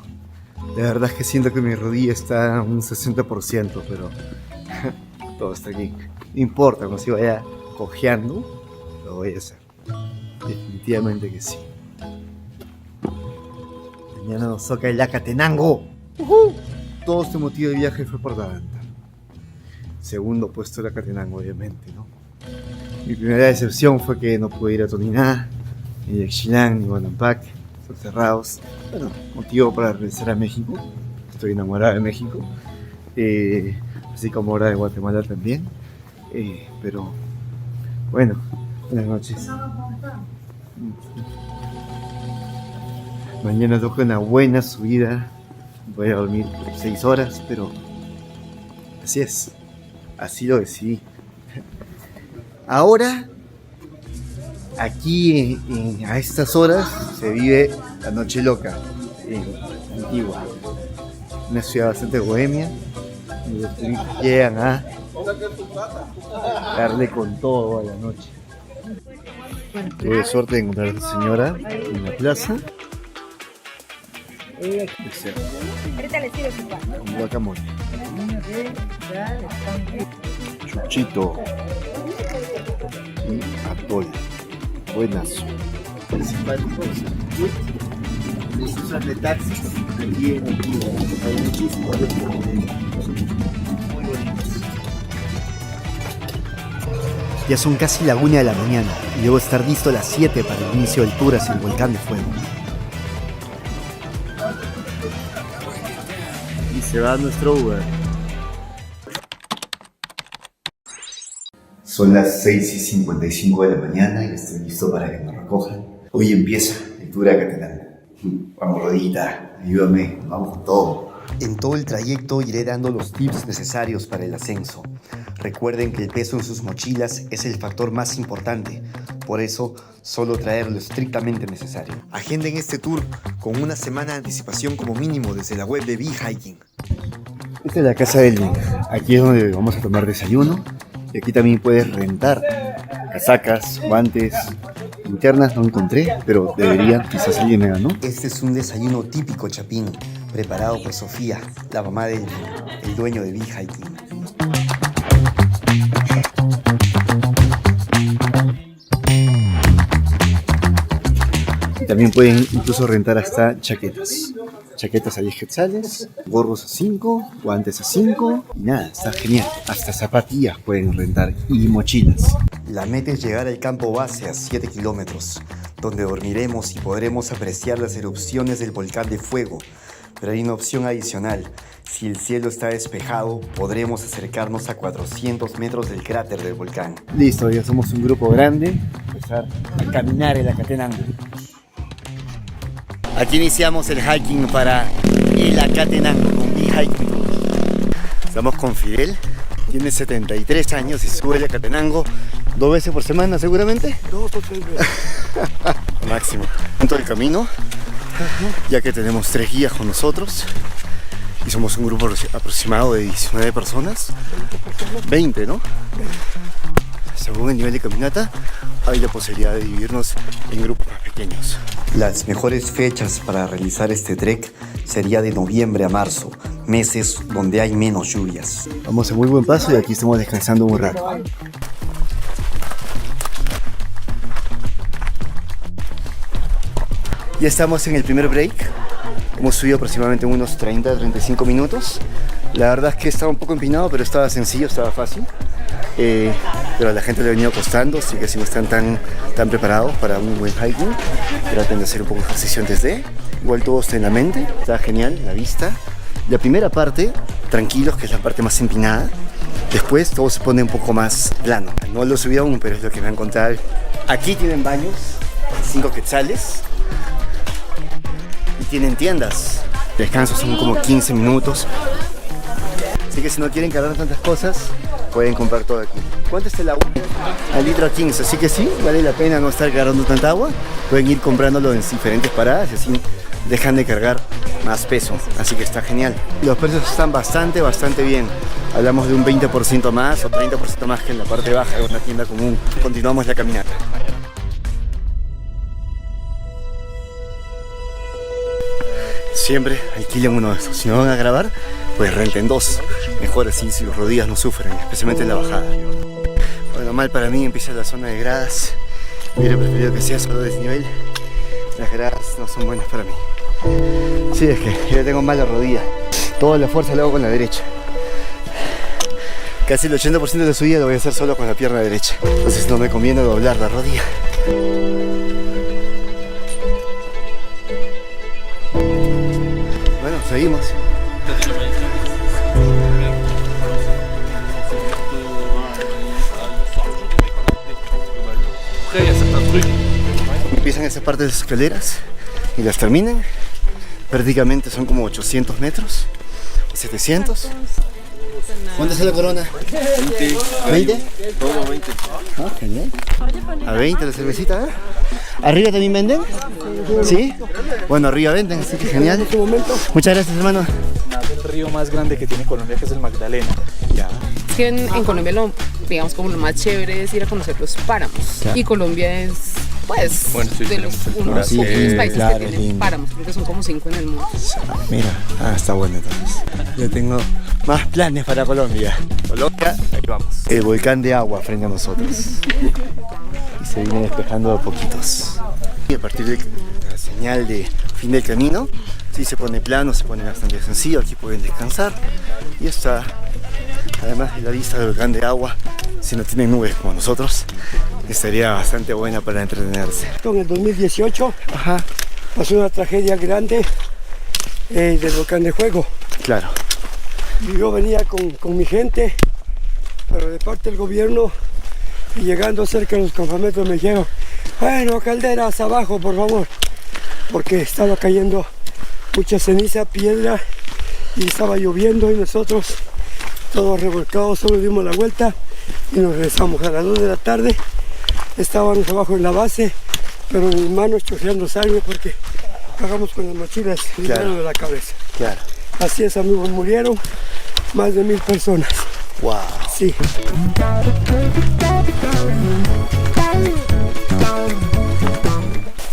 La verdad es que siento que mi rodilla está a un 60%, pero todo está aquí. No importa, como si vaya cojeando, lo voy a hacer. Definitivamente que sí. Mañana nos toca el Acatenango. Todo este motivo de viaje fue por la Danta. Segundo puesto el Acatenango, obviamente, ¿no? Mi primera decepción fue que no pude ir a Toniná, ni Yaxchilán, ni Bonampak. Son cerrados. Bueno, motivo para regresar a México. Estoy enamorada de México. Así como ahora de Guatemala también. Pero bueno, buenas noches. Mañana toca una buena subida. Voy a dormir por 6 horas, pero así es. Así lo decidí. Ahora, aquí a estas horas se vive la noche loca en Antigua. Una ciudad bastante bohemia. Y los turistas llegan a darle con todo a la noche. Tuve suerte de encontrar a esta señora en la plaza. Con guacamole. Chuchito. Y atol. Buenazo. Los usan de taxis aquí en Antigua. Hay muchísimos muy bonitos. Ya son casi la 1 de la mañana y debo estar listo a las 7 para el inicio del tour hacia el volcán de fuego. Y se va nuestro Uber. Son las 6:55 de la mañana y estoy listo para que nos recojan. Hoy empieza el tour a Catenango. Vamos, rodita, ayúdame, vamos con todo. En todo el trayecto iré dando los tips necesarios para el ascenso. Recuerden que el peso en sus mochilas es el factor más importante, por eso solo traer lo estrictamente necesario. Agenden este tour con una semana de anticipación como mínimo desde la web de Be-Hiking. Esta es la casa del link. Aquí es donde vamos a tomar desayuno y aquí también puedes rentar casacas, guantes. Linternas no encontré, pero debería, quizás alguien me ganó. Este es un desayuno típico chapín, preparado por Sofía, la mamá del dueño de Be-Hiking. Y también pueden incluso rentar hasta chaquetas. Chaquetas a 10 quetzales, gorros a 5, guantes a 5 y nada, está genial. Hasta zapatillas pueden rentar y mochilas. La meta es llegar al campo base a 7 kilómetros, donde dormiremos y podremos apreciar las erupciones del volcán de fuego. Pero hay una opción adicional. Si el cielo está despejado, podremos acercarnos a 400 metros del cráter del volcán. Listo, ya somos un grupo grande. Empezar a caminar en la Acatenango. Aquí iniciamos el hiking para el Acatenango con Be-Hiking. Estamos con Fidel. Tiene 73 años y sube el Acatenango 2 veces por semana, seguramente. 2 o 3 veces. Máximo. Punto del camino, ya que tenemos 3 guías con nosotros y somos un grupo aproximado de 19 personas. 20, ¿no? Según el nivel de caminata, hay la posibilidad de dividirnos en grupos más pequeños. Las mejores fechas para realizar este trek sería de noviembre a marzo, meses donde hay menos lluvias. Vamos a muy buen paso y aquí estamos descansando un rato. Ya estamos en el primer break. Hemos subido aproximadamente unos 30-35 minutos. La verdad es que estaba un poco empinado, pero estaba sencillo, estaba fácil. Pero a la gente le ha venido costando, así que si no están tan preparados para un buen hiking, traten de hacer un poco de ejercicio antes de. Igual todo está en la mente, está genial, la vista. La primera parte, tranquilos, que es la parte más empinada. Después todo se pone un poco más plano. No lo subí aún, pero es lo que me van a contar. Aquí tienen baños, 5 quetzales. Y tienen tiendas. Descansos son como 15 minutos. Así que si no quieren cargar tantas cosas, pueden comprar todo aquí. ¿Cuánto está el agua? Al litro a 15, así que sí, vale la pena no estar cargando tanta agua. Pueden ir comprándolo en diferentes paradas y así dejan de cargar más peso. Así que está genial. Los precios están bastante bien. Hablamos de un 20% más o 30% más que en la parte baja de una tienda común. Continuamos la caminata. Siempre alquilen uno de estos. Si no van a grabar, pues renten 2. Mejor así si sus rodillas no sufren, especialmente en la bajada. Bueno, mal para mí empieza la zona de gradas. Hubiera preferido que sea solo desnivel. Las gradas no son buenas para mí. Sí, es que yo tengo mala rodilla. Toda la fuerza la hago con la derecha. Casi el 80% de la subida lo voy a hacer solo con la pierna derecha. Entonces no me conviene doblar la rodilla. Bueno, seguimos. Empiezan esa parte de las escaleras y las terminan. Prácticamente son como 800 metros, 700. ¿Cuánto es la corona? 20. Todo 20. Ah, genial. A 20 la cervecita, ¿eh? ¿Arriba también venden? ¿Sí? Bueno, arriba venden, así que genial. Muchas gracias, hermano. El río más grande que tiene Colombia, que es el Magdalena. Ya. Es que en Colombia digamos como lo más chévere es ir a conocer los páramos. Claro. Y Colombia es, pues, Bueno, sí, de los unos sí, poquitos países claro, que tienen lindo. páramos, creo que son como 5 en el mundo. Mira, está bueno entonces. Yo tengo más planes para Colombia. Colombia, ahí vamos. El volcán de agua frente a nosotros. Y se viene despejando de poquitos. Y a partir de la señal de fin del camino, sí se pone plano, se pone bastante sencillo. Aquí pueden descansar. Y está, además de la vista del volcán de agua, si no tienen nubes como nosotros, estaría bastante buena para entretenerse. En el 2018 Ajá, pasó una tragedia grande del volcán de fuego. claro. Y yo venía con mi gente, pero de parte del gobierno, y llegando cerca de los campamentos me dijeron, bueno, calderas abajo, por favor, porque estaba cayendo mucha ceniza, piedra, y estaba lloviendo, y nosotros, todos revolcados, solo dimos la vuelta y nos regresamos. A las 2 de la tarde estábamos abajo en la base, pero en mis manos chorreando sangre porque cagamos con las mochilas librando de la cabeza. Claro. Así es, amigos, murieron más de 1000 personas. Wow. Sí.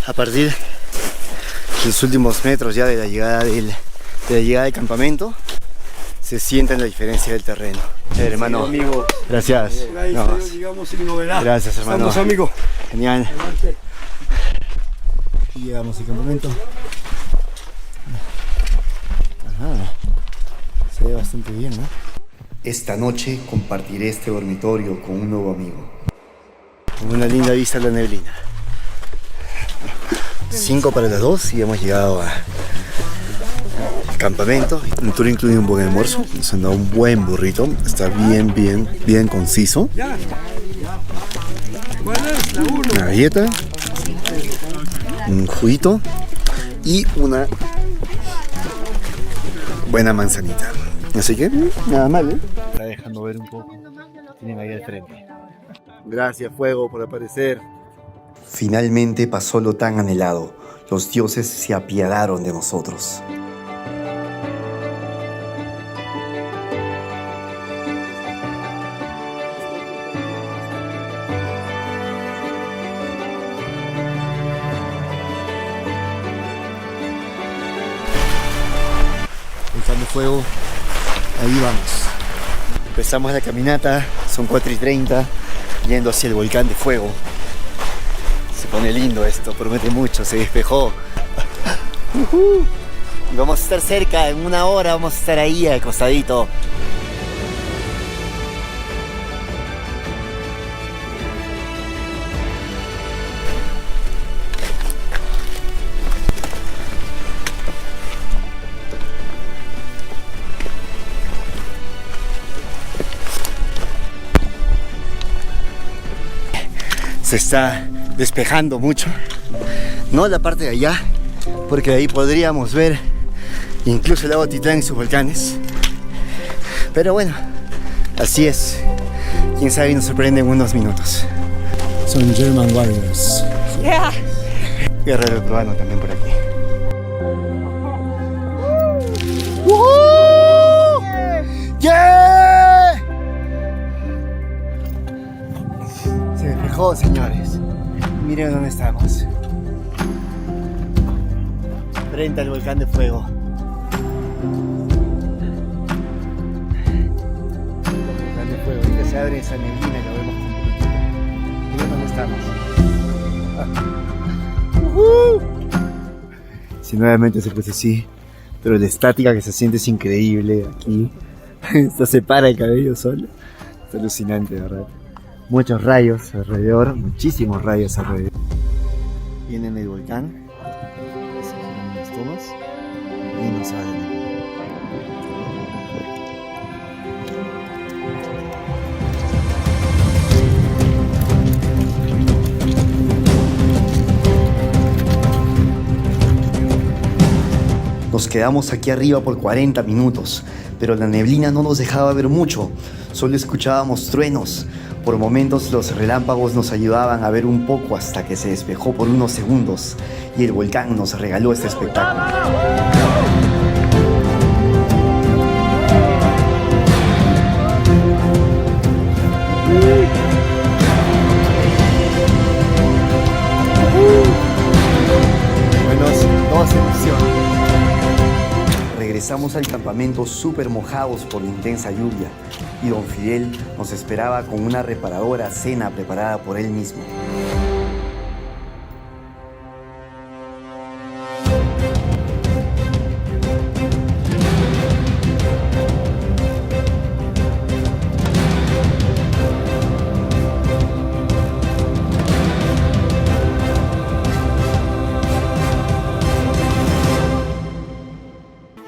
A partir de los últimos metros ya de la llegada del campamento, se siente la diferencia del terreno. Hermano, Sí, amigo. gracias. Gracias No, a Dios, llegamos sin novedad. gracias, hermano. Estamos, amigo. Genial. Y llegamos al campamento. Ajá. Se ve bastante bien, ¿no? Esta noche compartiré este dormitorio con un nuevo amigo. Con una linda vista a la neblina. 5 para las 2 y hemos llegado al campamento. El tour incluye un buen almuerzo. Nos han dado un buen burrito. Está bien conciso. Una galleta, un juguito y una buena manzanita. Así que nada mal, ¿eh? Está dejando ver un poco. Tienen ahí al frente. Gracias, fuego, por aparecer. Finalmente pasó lo tan anhelado. Los dioses se apiadaron de nosotros. fuego. Ahí vamos. Empezamos la caminata, son 4:30, yendo hacia el volcán de fuego. Se pone lindo esto, promete mucho, se despejó. Y vamos a estar cerca, en 1 hora vamos a estar ahí al costadito. Se está despejando mucho, no la parte de allá, porque de ahí podríamos ver incluso el lago Titlán y sus volcanes, pero bueno, así es, quién sabe, nos sorprende en unos minutos. Son German Warriors. Yeah. Guerrero peruano también por aquí. ¡Yeah! Se despejó, señores. Miren dónde estamos. Frente al volcán de fuego. El volcán de fuego. Ahorita se abre esa neblina que lo vemos con un poquitito. Miren dónde estamos. Si nuevamente se puso así, pero la estática que se siente es increíble aquí. Esto se para el cabello solo. Es alucinante, de verdad. Muchos rayos alrededor, muchísimos rayos alrededor. Vienen el volcán, se giran las tomas y nos salen. Nos quedamos aquí arriba por 40 minutos, pero la neblina no nos dejaba ver mucho, solo escuchábamos truenos. Por momentos los relámpagos nos ayudaban a ver un poco hasta que se despejó por unos segundos y el volcán nos regaló este espectáculo. Buenos, 2 emociones. Regresamos al campamento súper mojados por la intensa lluvia y don Fidel nos esperaba con una reparadora cena preparada por él mismo.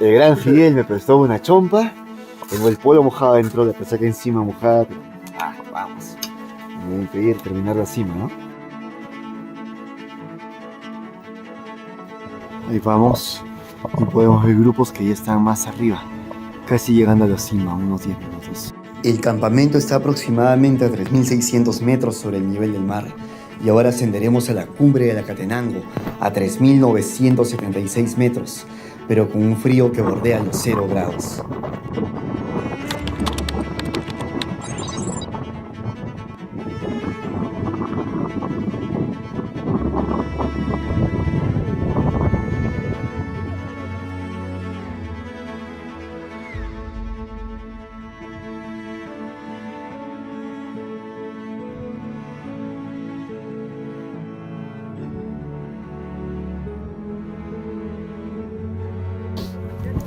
El gran Fidel me prestó una chompa. Tengo el polo mojado dentro, la casaca encima mojada, pero vamos. Me voy a impedir terminar la cima, ¿no? Ahí vamos. Y podemos ver grupos que ya están más arriba, casi llegando a la cima, unos 10 minutos. El campamento está aproximadamente a 3.600 metros sobre el nivel del mar. Y ahora ascenderemos a la cumbre de la Catenango, a 3.976 metros, pero con un frío que bordea los 0 grados.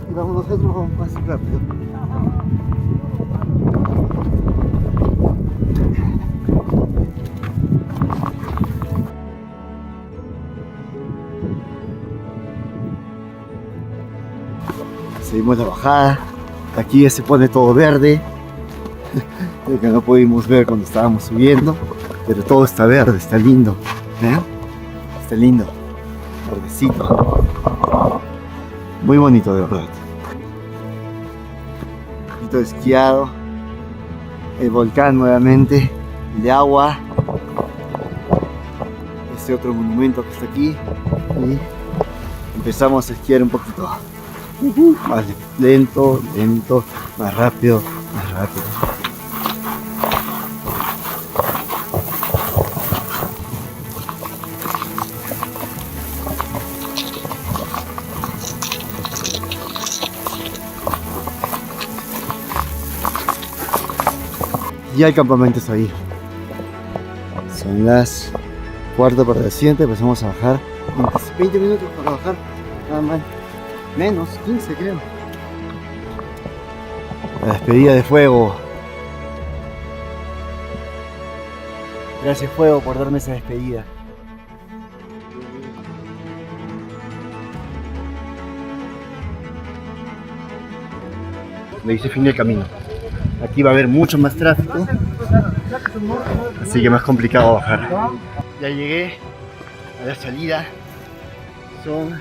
Y vamos nosotros más rápido. Seguimos la bajada. Aquí ya se pone todo verde. Lo que no pudimos ver cuando estábamos subiendo. Pero todo está verde, está lindo. Está lindo. Verdecito. Muy bonito, de verdad. Un poquito esquiado. El volcán nuevamente. De agua. Este otro monumento que está aquí. Y empezamos a esquiar un poquito. Más lento, lento. Más rápido, más rápido. Ya el campamento está ahí. Son las 4:45, empezamos a bajar. 20 minutos para bajar, nada más. Menos, 15 creo. La despedida de Fuego. Gracias Fuego por darme esa despedida. Le hice fin del camino. Aquí va a haber mucho más tráfico, así que más complicado bajar. Ya llegué a la salida, son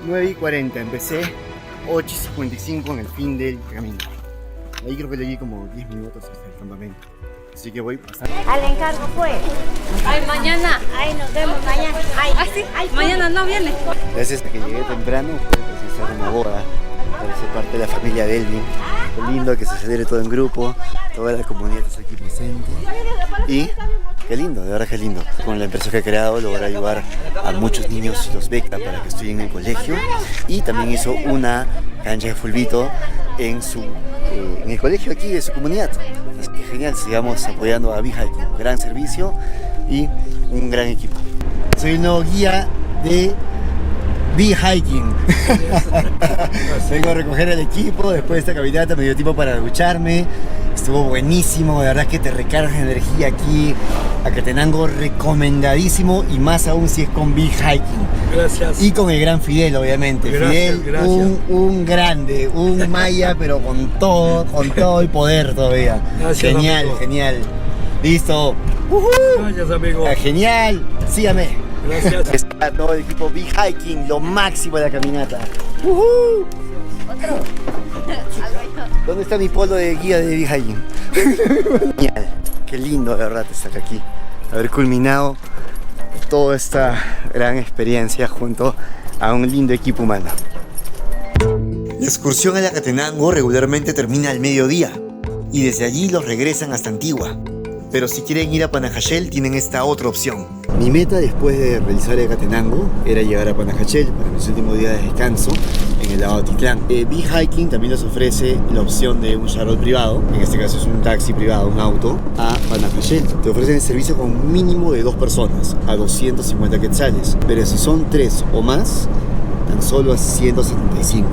9:40, empecé 8:55 en el fin del camino. Ahí creo que llegué como 10 minutos hasta el campamento, así que voy pasando. Al encargo fue. Ay, mañana. Ay, nos vemos mañana. Ay, ¿sí? Ay, mañana no viene. Gracias a que llegué temprano, pude presenciar una boda para ser parte de la familia de Elvin. Qué lindo que se celebre todo en grupo, toda la comunidad está aquí presente. Y qué lindo, de verdad que lindo. Con la empresa que he creado logré ayudar a muchos niños, los beca para que estudien en el colegio. Y también hizo una cancha de fulbito en el colegio aquí de su comunidad. Así que genial, sigamos apoyando a B-Hiking. Gran servicio y un gran equipo. Soy el nuevo guía de B-Hiking. Vengo a recoger el equipo. Después de esta caminata me dio tiempo para ducharme. Estuvo buenísimo, de verdad que te recargas de energía aquí. Acatenango recomendadísimo, y más aún si es con B-Hiking. Gracias. Y con el gran Fidel, obviamente. Gracias, Fidel, gracias. Un grande, un maya, pero con todo el poder todavía. Gracias, genial, amigo. Genial. Listo. Gracias, amigo. Genial. Sígame. Gracias. Está todo el equipo B-Hiking, lo máximo de la caminata. ¿Dónde está mi polo de guía de B-Hiking? Genial. Qué lindo de verdad estar aquí. Haber culminado toda esta gran experiencia junto a un lindo equipo humano. La excursión a Acatenango regularmente termina al mediodía y desde allí los regresan hasta Antigua. Pero si quieren ir a Panajachel tienen esta otra opción. Mi meta después de realizar Acatenango era llegar a Panajachel para mi último día de descanso en el lado de Atitlán. B-Hiking también les ofrece la opción de un shuttle privado, en este caso es un taxi privado, un auto, a Panajachel. Te ofrecen el servicio con un mínimo de 2 personas, a 250 quetzales, pero si son 3 o más, tan solo a 175.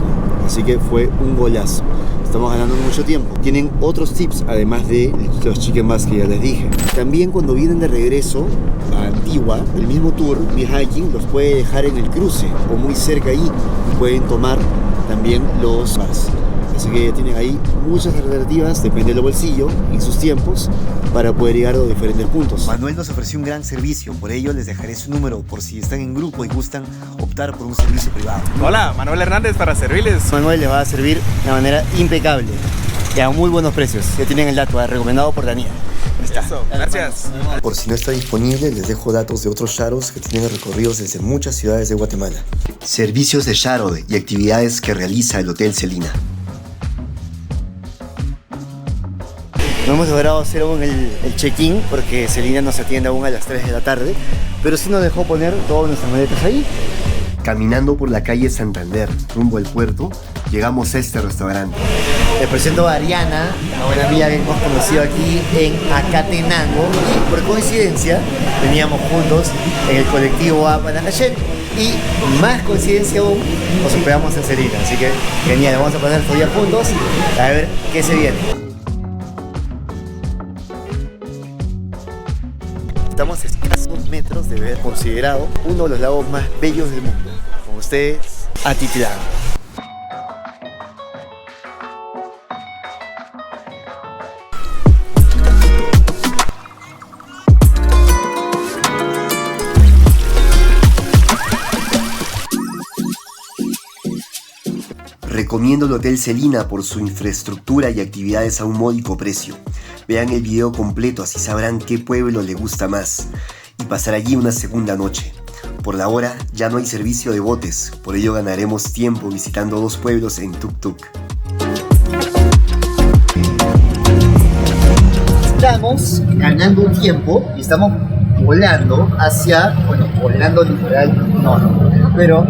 Así que fue un golazo. Estamos ganando mucho tiempo. Tienen otros tips, además de los chicken bus que ya les dije. También cuando vienen de regreso a Antigua, el mismo tour, B-Hiking, los puede dejar en el cruce o muy cerca ahí. Y pueden tomar también los bus. Así que ya tienen ahí muchas alternativas, depende del bolsillo y sus tiempos, para poder llegar a los diferentes puntos. Manuel nos ofreció un gran servicio, por ello les dejaré su número por si están en grupo y gustan optar por un servicio privado. Hola, Manuel Hernández para servirles. Manuel les va a servir de manera impecable y a muy buenos precios. Ya tienen el dato, recomendado por Daniel. Está. Eso, gracias. Por si no está disponible, les dejo datos de otros shuttles que tienen recorridos desde muchas ciudades de Guatemala. Servicios de shuttle y actividades que realiza el Hotel Celina. No hemos logrado hacer aún el check-in porque Celina nos atiende aún a las 3 de la tarde, pero sí nos dejó poner todas nuestras maletas ahí. Caminando por la calle Santander, rumbo al puerto, llegamos a este restaurante. Les presento a Ariana, una buena amiga que hemos conocido aquí en Acatenango, y por coincidencia veníamos juntos en el colectivo a Panajachel, y más coincidencia aún nos hospedamos en Celina, así que genial, vamos a pasar estos días juntos a ver qué se viene. Estamos a escasos metros de ver considerado uno de los lagos más bellos del mundo. Con ustedes, Atitlán. Recomiendo el Hotel Celina por su infraestructura y actividades a un módico precio. Vean el video completo, así sabrán qué pueblo le gusta más y pasar allí una segunda noche. Por la hora ya no hay servicio de botes, por ello ganaremos tiempo visitando 2 pueblos en tuk-tuk. Estamos ganando tiempo y estamos volando hacia, volando literal, no, pero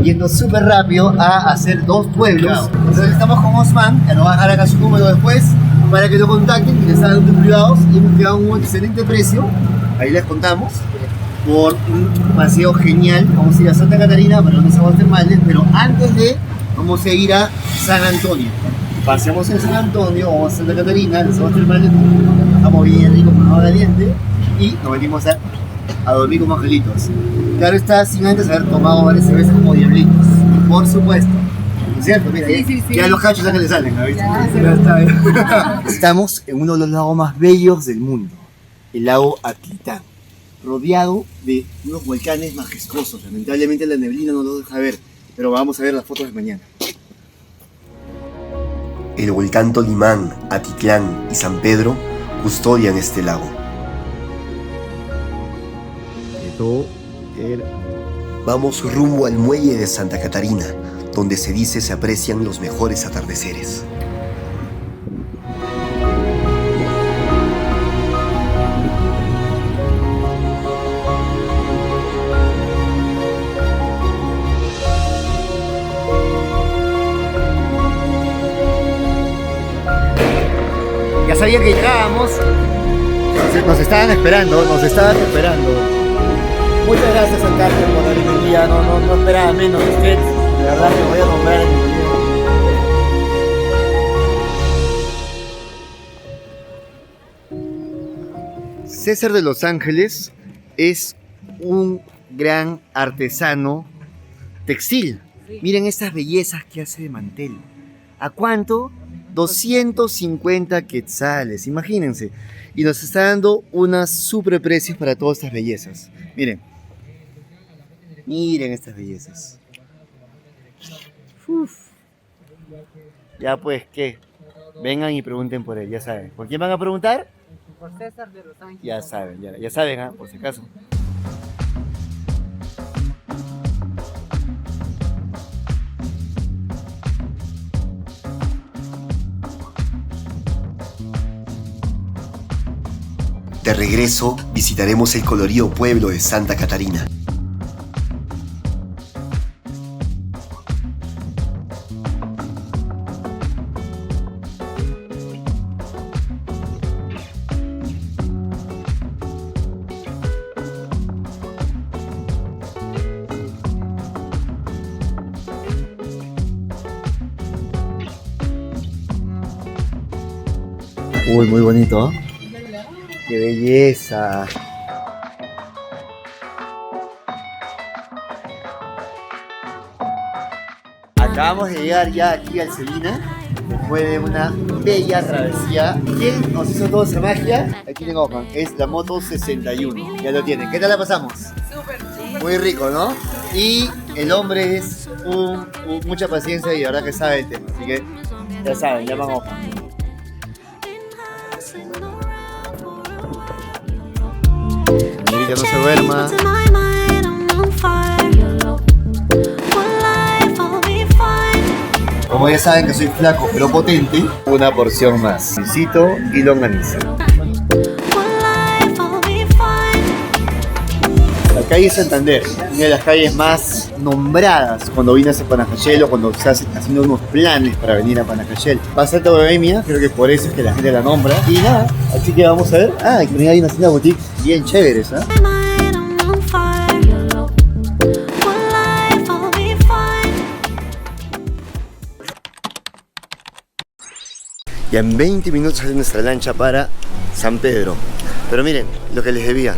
yendo súper rápido a hacer 2 pueblos. Entonces estamos con Osman, que nos va a dejar acá su número después, para que lo contacten y les hagan datos privados y hemos quedado un excelente precio, ahí les contamos, por un paseo genial. Vamos a ir a Santa Catarina para unas aguas termales, pero antes de vamos a ir a San Antonio. Paseamos en San Antonio, vamos a Santa Catarina, las aguas termales, estamos bien ricos con agua caliente y nos venimos a dormir como angelitos. Claro está, sin antes haber tomado varias cervezas como diablitos, por supuesto. ¿No es cierto? Mira, sí. Ya los cachos ya que le salen, ¿no? Estamos en uno de los lagos más bellos del mundo, el lago Atitlán, rodeado de unos volcanes majestuosos. Lamentablemente la neblina no lo deja ver, pero vamos a ver las fotos de mañana. El volcán Tolimán, Atitlán y San Pedro custodian este lago. Vamos rumbo al muelle de Santa Catarina, donde se dice se aprecian los mejores atardeceres. Ya sabía que llegábamos, nos estaban esperando. Muchas gracias, San Carlos, por la bienvenida. No esperaba menos de usted. De verdad que voy a nombrar el bienvenido. César de Los Ángeles es un gran artesano textil. Miren estas bellezas que hace de mantel. ¿A cuánto? 250 quetzales, imagínense. Y nos está dando unos super precios para todas estas bellezas. Miren estas bellezas. Uf. Ya pues, ¿qué? Vengan y pregunten por él, ya saben. ¿Por quién van a preguntar? Por César de Los Ángeles. Ya saben, ya saben, por si acaso. De regreso, visitaremos el colorido pueblo de Santa Catarina. Uy, muy bonito, ¿eh? ¡Qué belleza! Acabamos de llegar ya aquí al Celina, después de una bella travesía. ¿Quién nos hizo toda esa magia? Aquí tengo, Juan, es la Moto 61, ya lo tienen. ¿Qué tal la pasamos? Súper. Muy rico, ¿no? Y el hombre es mucha paciencia y la verdad que sabe el tema, así que ya saben, ya vamos. Que no se duerma. Como ya saben que soy flaco pero potente, una porción más. Pisito y longaniza. La calle Santander, una de las calles más nombradas cuando vienes a Panajachel o cuando estás haciendo unos planes para venir a Panajachel. Bastante bohemia, creo que por eso es que la gente la nombra. Y nada, así que vamos a ver. Ah, y hay unas boutiques bien chéveres, ¿ah? Ya en 20 minutos sale nuestra lancha para San Pedro. Pero miren, lo que les debía.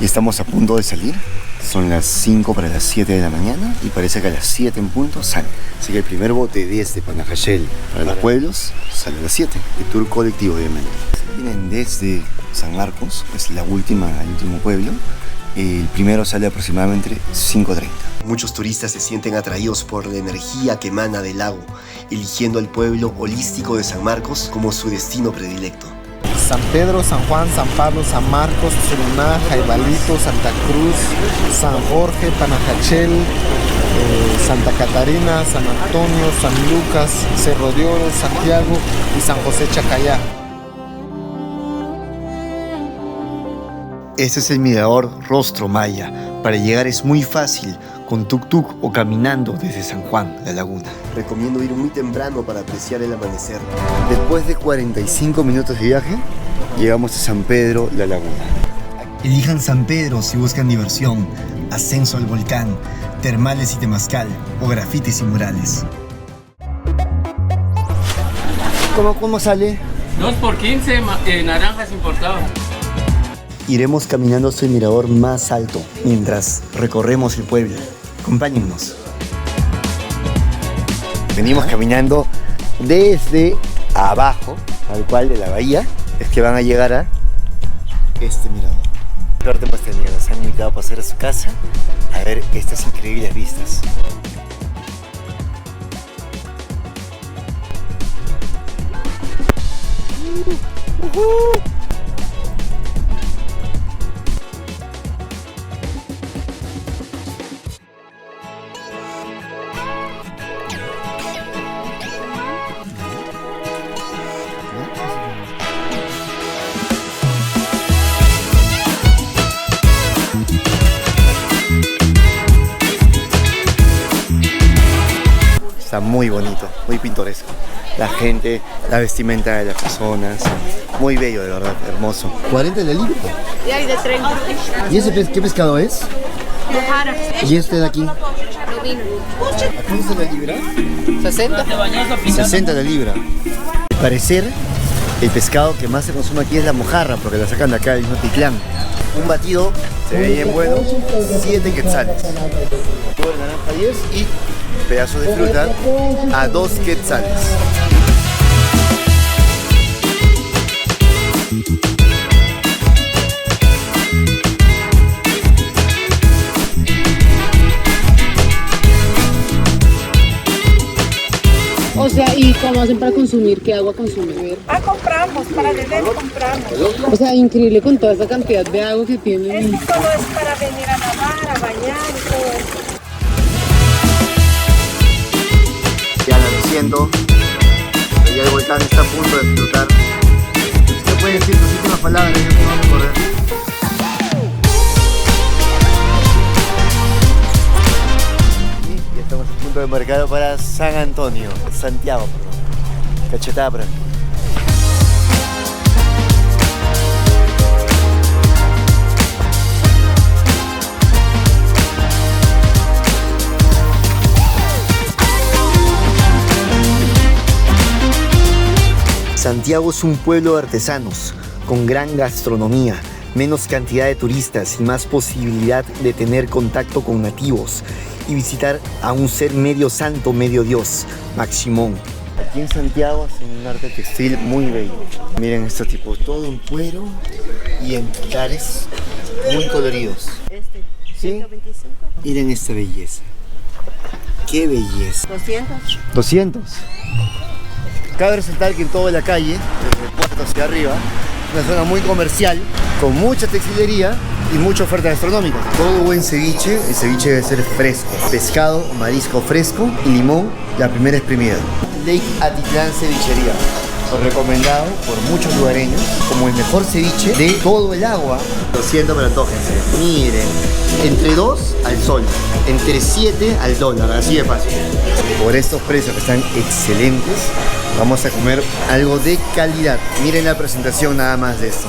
Y estamos a punto de salir. Son las 5 para las 7 de la mañana y parece que a las 7 en punto sale. Así que el primer bote desde Panajachel para los pueblos sale a las 7. El tour colectivo, obviamente. Vienen desde San Marcos, es el último pueblo. El primero sale aproximadamente 5:30. Muchos turistas se sienten atraídos por la energía que emana del lago, eligiendo al pueblo holístico de San Marcos como su destino predilecto. San Pedro, San Juan, San Pablo, San Marcos, Suruná, Jaibalito, Santa Cruz, San Jorge, Panajachel, Santa Catarina, San Antonio, San Lucas, Cerro de Oro, Santiago y San José Chacayá. Este es el mirador Rostro Maya. Para llegar es muy fácil, con tuk-tuk o caminando desde San Juan, La Laguna. Recomiendo ir muy temprano para apreciar el amanecer. Después de 45 minutos de viaje, llegamos a San Pedro, La Laguna. Elijan San Pedro si buscan diversión, ascenso al volcán, termales y temazcal o grafitis y murales. ¿Cómo sale? 2 por 15, naranjas importadas. Iremos caminando hasta el mirador más alto mientras recorremos el pueblo. Acompáñennos. Venimos caminando desde abajo, al cual de la bahía, es que van a llegar a este mirador. Suerte Pastelería, nos han invitado a pasar a su casa a ver estas increíbles vistas. Está muy bonito, muy pintoresco. La gente, la vestimenta de las personas, muy bello de verdad, hermoso. 40 de la libra. Y hay de 30. ¿Y ese qué pescado es? Mojara. ¿Y este de aquí? Lubino. ¿Cuánto es la libra? 60. 60 la libra. Al parecer, el pescado que más se consume aquí es la mojarra, porque la sacan de acá del Notitlán. Un batido, se ve bien bueno, 7 quetzales. Jugo de naranja 10 y pedazos de fruta a 2 quetzales. O sea, ¿y cómo hacen para consumir? ¿Qué agua consumen? Compramos, para beber compramos. O sea, increíble con toda esa cantidad de agua que tienen. Todo es para venir a lavar, a bañar y todo eso. Ya lo siento, ya el volcán está a punto de explotar. ¿Qué puedes decir tus últimas palabras? Yo tengo que correr. Y ya estamos a punto de embarcar para San Antonio, Santiago, perdón. Cachetada por aquí. Santiago es un pueblo de artesanos, con gran gastronomía, menos cantidad de turistas y más posibilidad de tener contacto con nativos y visitar a un ser medio santo, medio dios, Maximón. Aquí en Santiago hacen un arte textil muy bello. Miren este tipo, todo en cuero y en pilares muy coloridos. ¿Sí? 125. Miren esta belleza. ¡Qué belleza! 200. 200. Cabe resaltar que en toda la calle, desde el puerto hacia arriba, una zona muy comercial, con mucha textilería y mucha oferta gastronómica. Todo buen ceviche, el ceviche debe ser fresco. Pescado, marisco fresco y limón, la primera exprimida. Lake Atitlán Cevichería, recomendado por muchos lugareños como el mejor ceviche de todo el agua. Lo siento, pero antójense. Miren, entre 2 al sol, entre 7 al dólar, así de fácil. Por estos precios que están excelentes, vamos a comer algo de calidad. Miren la presentación nada más de esto.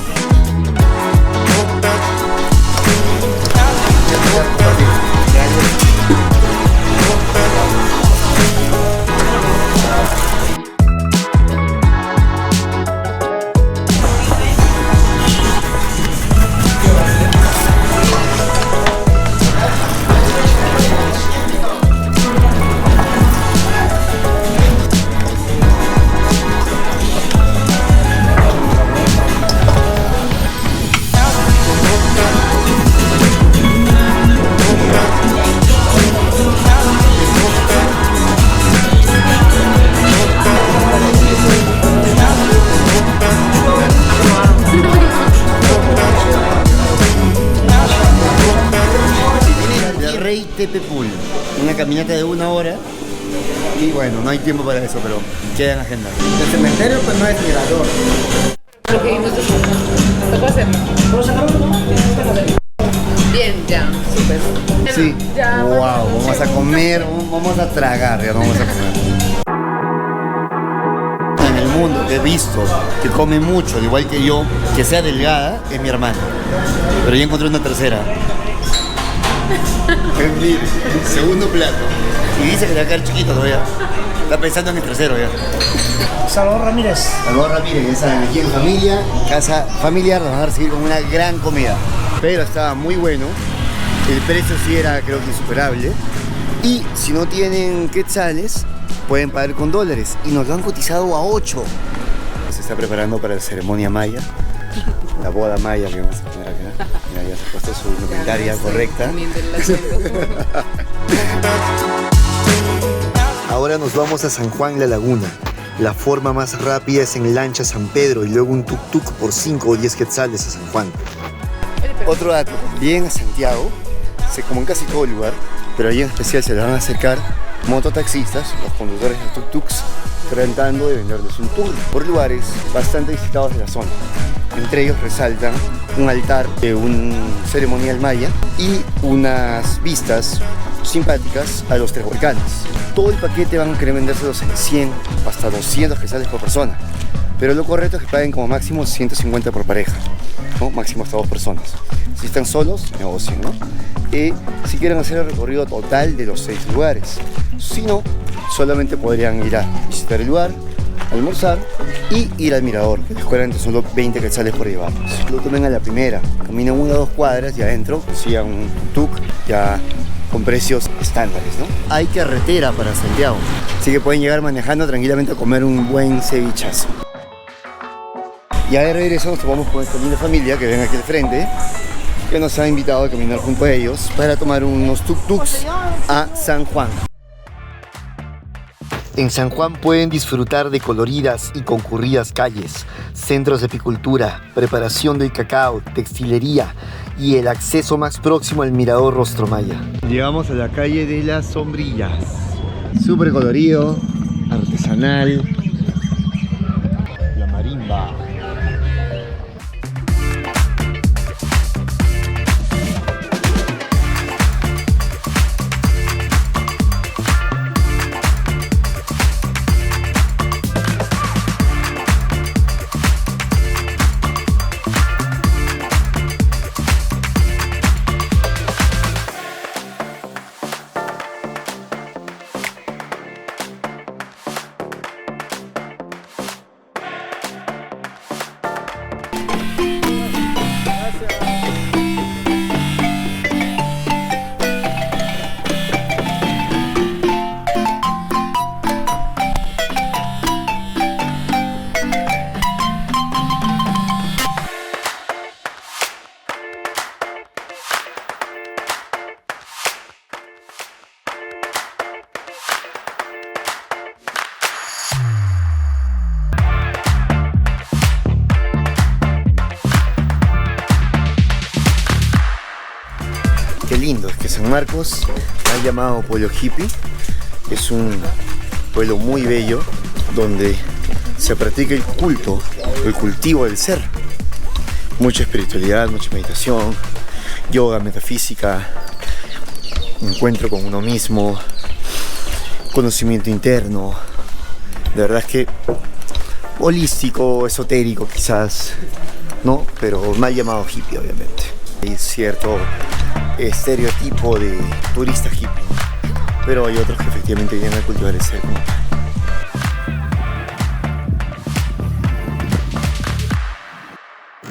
Rey Tepe Pool. una caminata de 1 hora. Y bueno, no hay tiempo para eso, pero queda en agenda. El cementerio pues no es mirador. Lo que vimos después. Tocó hacerlo. Bien, ya, súper. Sí. Ya, Wow, vamos a comer, vamos a tragar, ya no vamos a comer. En el mundo he visto que come mucho, al igual que yo, que sea delgada, es mi hermana. Pero ya encontré una tercera. Es mi segundo plato. Y dice que le va a quedar chiquito todavía. Está pensando en el tercero ya. Salvador Ramírez. Salvador Ramírez, ya saben, aquí en familia, casa familiar, nos van a recibir con una gran comida. Pero estaba muy bueno, el precio sí era, creo que insuperable. Y si no tienen quetzales, pueden pagar con dólares. Y nos lo han cotizado a 8. Se está preparando para la ceremonia maya, la boda maya que vamos a tener acá. Mira, ya se ha puesto su indumentaria correcta. Ahora nos vamos a San Juan La Laguna. La forma más rápida es en lancha a San Pedro y luego un tuk-tuk por 5 o 10 quetzales a San Juan. Otro dato, bien a Santiago, como en casi todo lugar, pero ahí en especial se le van a acercar mototaxistas, los conductores de tuk-tuks, tratando de venderles un tour por lugares bastante visitados de la zona. Entre ellos resaltan un altar de un ceremonial maya y unas vistas simpáticas a los 3 volcanes. Todo el paquete van a querer vendérselos en 100 hasta 200 quetzales por persona, pero lo correcto es que paguen como máximo 150 por pareja, ¿no? Máximo hasta 2 personas. Si están solos, negocien, ¿no? Si quieren hacer el recorrido total de los 6 lugares. Si no, solamente podrían ir a visitar el lugar, almorzar y ir al mirador, que les cuestan solo 20 quetzales por llevarlos. Lo tomen a la primera, caminen 1 o 2 cuadras y adentro consigan un tuk ya con precios estándares, ¿no? Hay carretera para Santiago, así que pueden llegar manejando tranquilamente a comer un buen cevichazo. Ya de regreso nos tomamos con esta linda familia que ven aquí al frente, que nos ha invitado a caminar junto a ellos para tomar unos tuk-tuks a San Juan. En San Juan pueden disfrutar de coloridas y concurridas calles, centros de apicultura, preparación del cacao, textilería y el acceso más próximo al mirador Rostro Maya. Llegamos a la calle de las sombrillas. Súper colorido, artesanal. La marimba. Qué lindo, es que San Marcos, han llamado Pueblo Hippie, es un pueblo muy bello donde se practica el culto, el cultivo del ser. Mucha espiritualidad, mucha meditación, yoga, metafísica, encuentro con uno mismo, conocimiento interno. De verdad es que holístico, esotérico quizás, ¿no? Pero mal llamado hippie, obviamente. Hay cierto estereotipo de turista hippie, pero hay otros que efectivamente vienen a cultivar el ser como tal.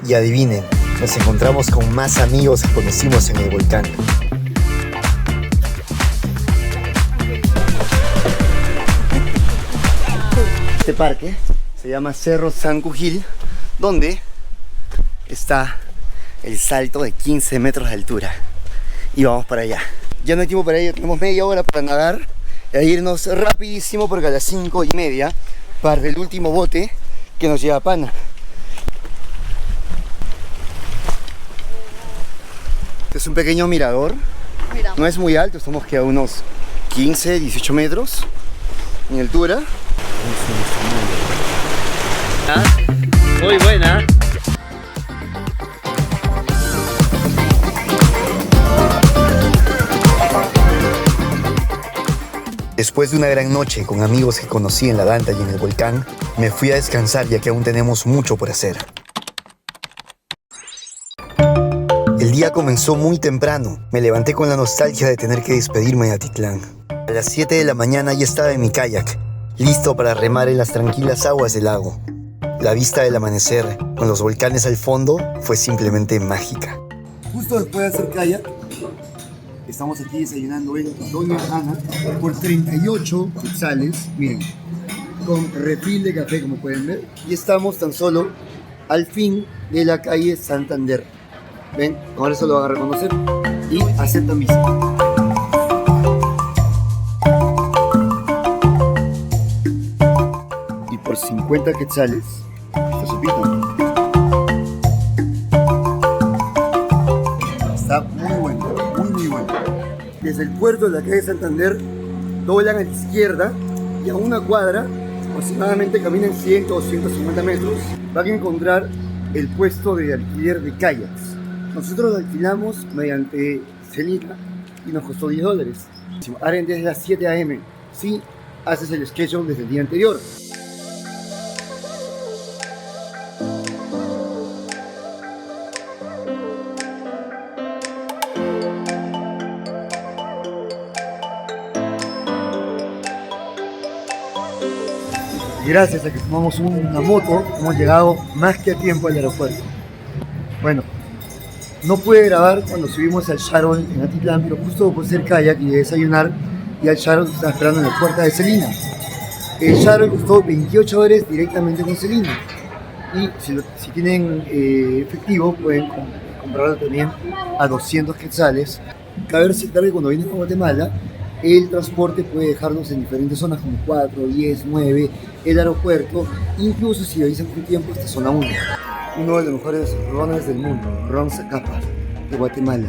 Y adivinen, nos encontramos con más amigos que conocimos en el volcán. Este parque se llama Cerro San Cujil, donde está el salto de 15 metros de altura. Y vamos para allá. Ya no hay tiempo para ir, tenemos media hora para nadar e irnos rapidísimo porque a las 5:30 parte el último bote que nos lleva a Pana. Este es un pequeño mirador, no es muy alto, estamos que a unos 15, 18 metros en altura. Muy buena. Después de una gran noche con amigos que conocí en la Danta y en el volcán, me fui a descansar ya que aún tenemos mucho por hacer. El día comenzó muy temprano. Me levanté con la nostalgia de tener que despedirme de Atitlán. A las 7 de la mañana ya estaba en mi kayak, listo para remar en las tranquilas aguas del lago. La vista del amanecer, con los volcanes al fondo, fue simplemente mágica. Justo después de hacer kayak, estamos aquí desayunando en Doña Ana por 38 quetzales, miren, con refil de café como pueden ver. Y estamos tan solo al fin de la calle Santander. Ven, ahora eso lo van a reconocer y aceptan visa. Y por 50 quetzales, esta sopita. Está muy bueno, muy bueno. Desde el puerto de la calle Santander, doblan a la izquierda y a una cuadra, aproximadamente caminan 100 o 150 metros, van a encontrar el puesto de alquiler de kayaks. Nosotros lo alquilamos mediante Celina y nos costó $10. Aren desde las 7 a.m. si haces el schedule desde el día anterior. Gracias a que tomamos una moto, hemos llegado más que a tiempo al aeropuerto. Bueno, no pude grabar cuando subimos al Sharon en Atitlán, pero justo por hacer kayak y desayunar, y al Sharon estaba esperando en la puerta de Celina. El Sharon costó $28 directamente con Celina. Y si tienen efectivo, pueden comprarlo también a 200 quetzales. Cabe resaltar que cuando vienes a Guatemala, el transporte puede dejarnos en diferentes zonas como 4, 10, 9, el aeropuerto, incluso si avisan con tiempo hasta zona 1. Uno de los mejores rones del mundo, Ron Zacapa, de Guatemala.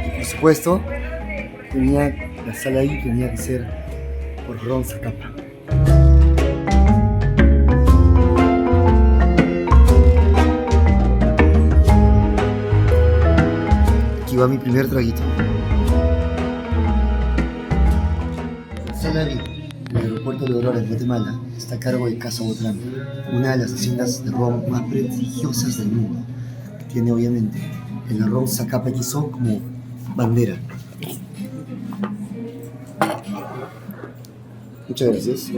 Y por supuesto, la sala ahí tenía que ser por Ron Zacapa. Aquí va mi primer traguito. Salavi, el aeropuerto de Aurora, en Guatemala, está a cargo de Casa Botlán, una de las haciendas de ron más prestigiosas del mundo, que tiene obviamente el ron Zacapa XO como bandera. Muchas gracias.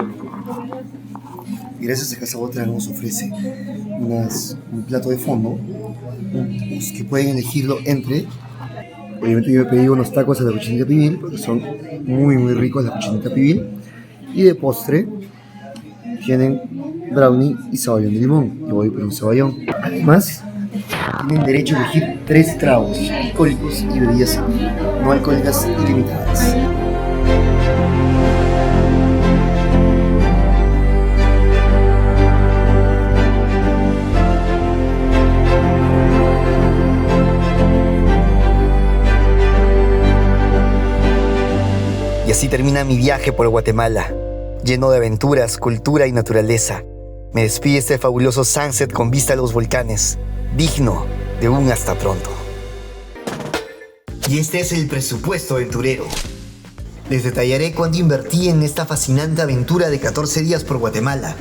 Y gracias a Casa Botlán nos ofrece un plato de fondo que pueden elegirlo entre. Obviamente yo he pedido unos tacos a la cochinita pibil, porque son muy ricos la cochinita pibil. Y de postre tienen brownie y saballón de limón. Yo voy por un saballón. Además, tienen derecho a elegir 3 tragos alcohólicos y bebidas no alcohólicas ilimitadas. Y así termina mi viaje por Guatemala, lleno de aventuras, cultura y naturaleza. Me despide este fabuloso sunset con vista a los volcanes, digno de un hasta pronto. Y este es el presupuesto aventurero. Les detallaré cuánto invertí en esta fascinante aventura de 14 días por Guatemala.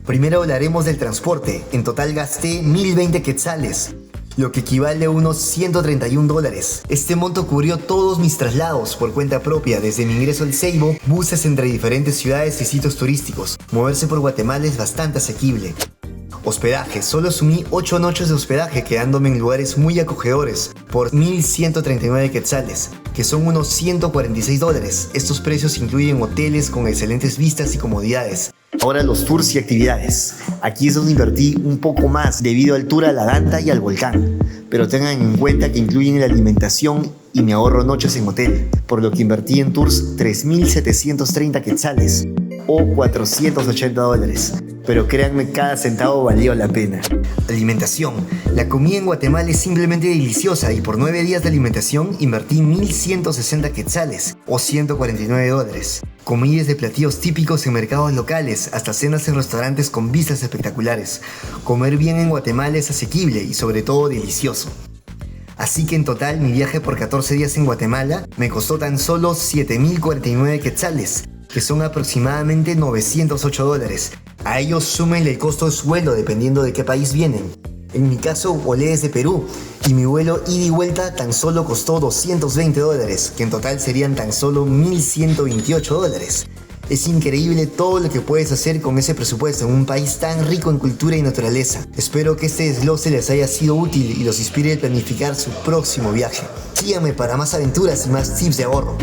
Primero hablaremos del transporte. En total gasté 1,020 quetzales, lo que equivale a unos $131. Este monto cubrió todos mis traslados por cuenta propia, desde mi ingreso al Ceibo, buses entre diferentes ciudades y sitios turísticos. Moverse por Guatemala es bastante asequible. Hospedaje, solo asumí 8 noches de hospedaje, quedándome en lugares muy acogedores por 1,139 quetzales, que son unos $146. Estos precios incluyen hoteles con excelentes vistas y comodidades. Ahora los tours y actividades. Aquí es donde invertí un poco más debido a altura a la Danta y al volcán, pero tengan en cuenta que incluyen la alimentación y me ahorro noches en hotel, por lo que invertí en tours 3,730 quetzales o $480. pero créanme, cada centavo valió la pena. Alimentación. La comida en Guatemala es simplemente deliciosa y por 9 días de alimentación invertí 1.160 quetzales o $149. Comí desde platillos típicos en mercados locales hasta cenas en restaurantes con vistas espectaculares. Comer bien en Guatemala es asequible y sobre todo delicioso. Así que en total mi viaje por 14 días en Guatemala me costó tan solo 7.049 quetzales, que son aproximadamente $908. A ellos súmenle el costo de su vuelo dependiendo de qué país vienen. En mi caso volé desde Perú y mi vuelo ida y vuelta tan solo costó $220, que en total serían tan solo $1.128. Es increíble todo lo que puedes hacer con ese presupuesto en un país tan rico en cultura y naturaleza. Espero que este desglose les haya sido útil y los inspire a planificar su próximo viaje. Síganme para más aventuras y más tips de ahorro.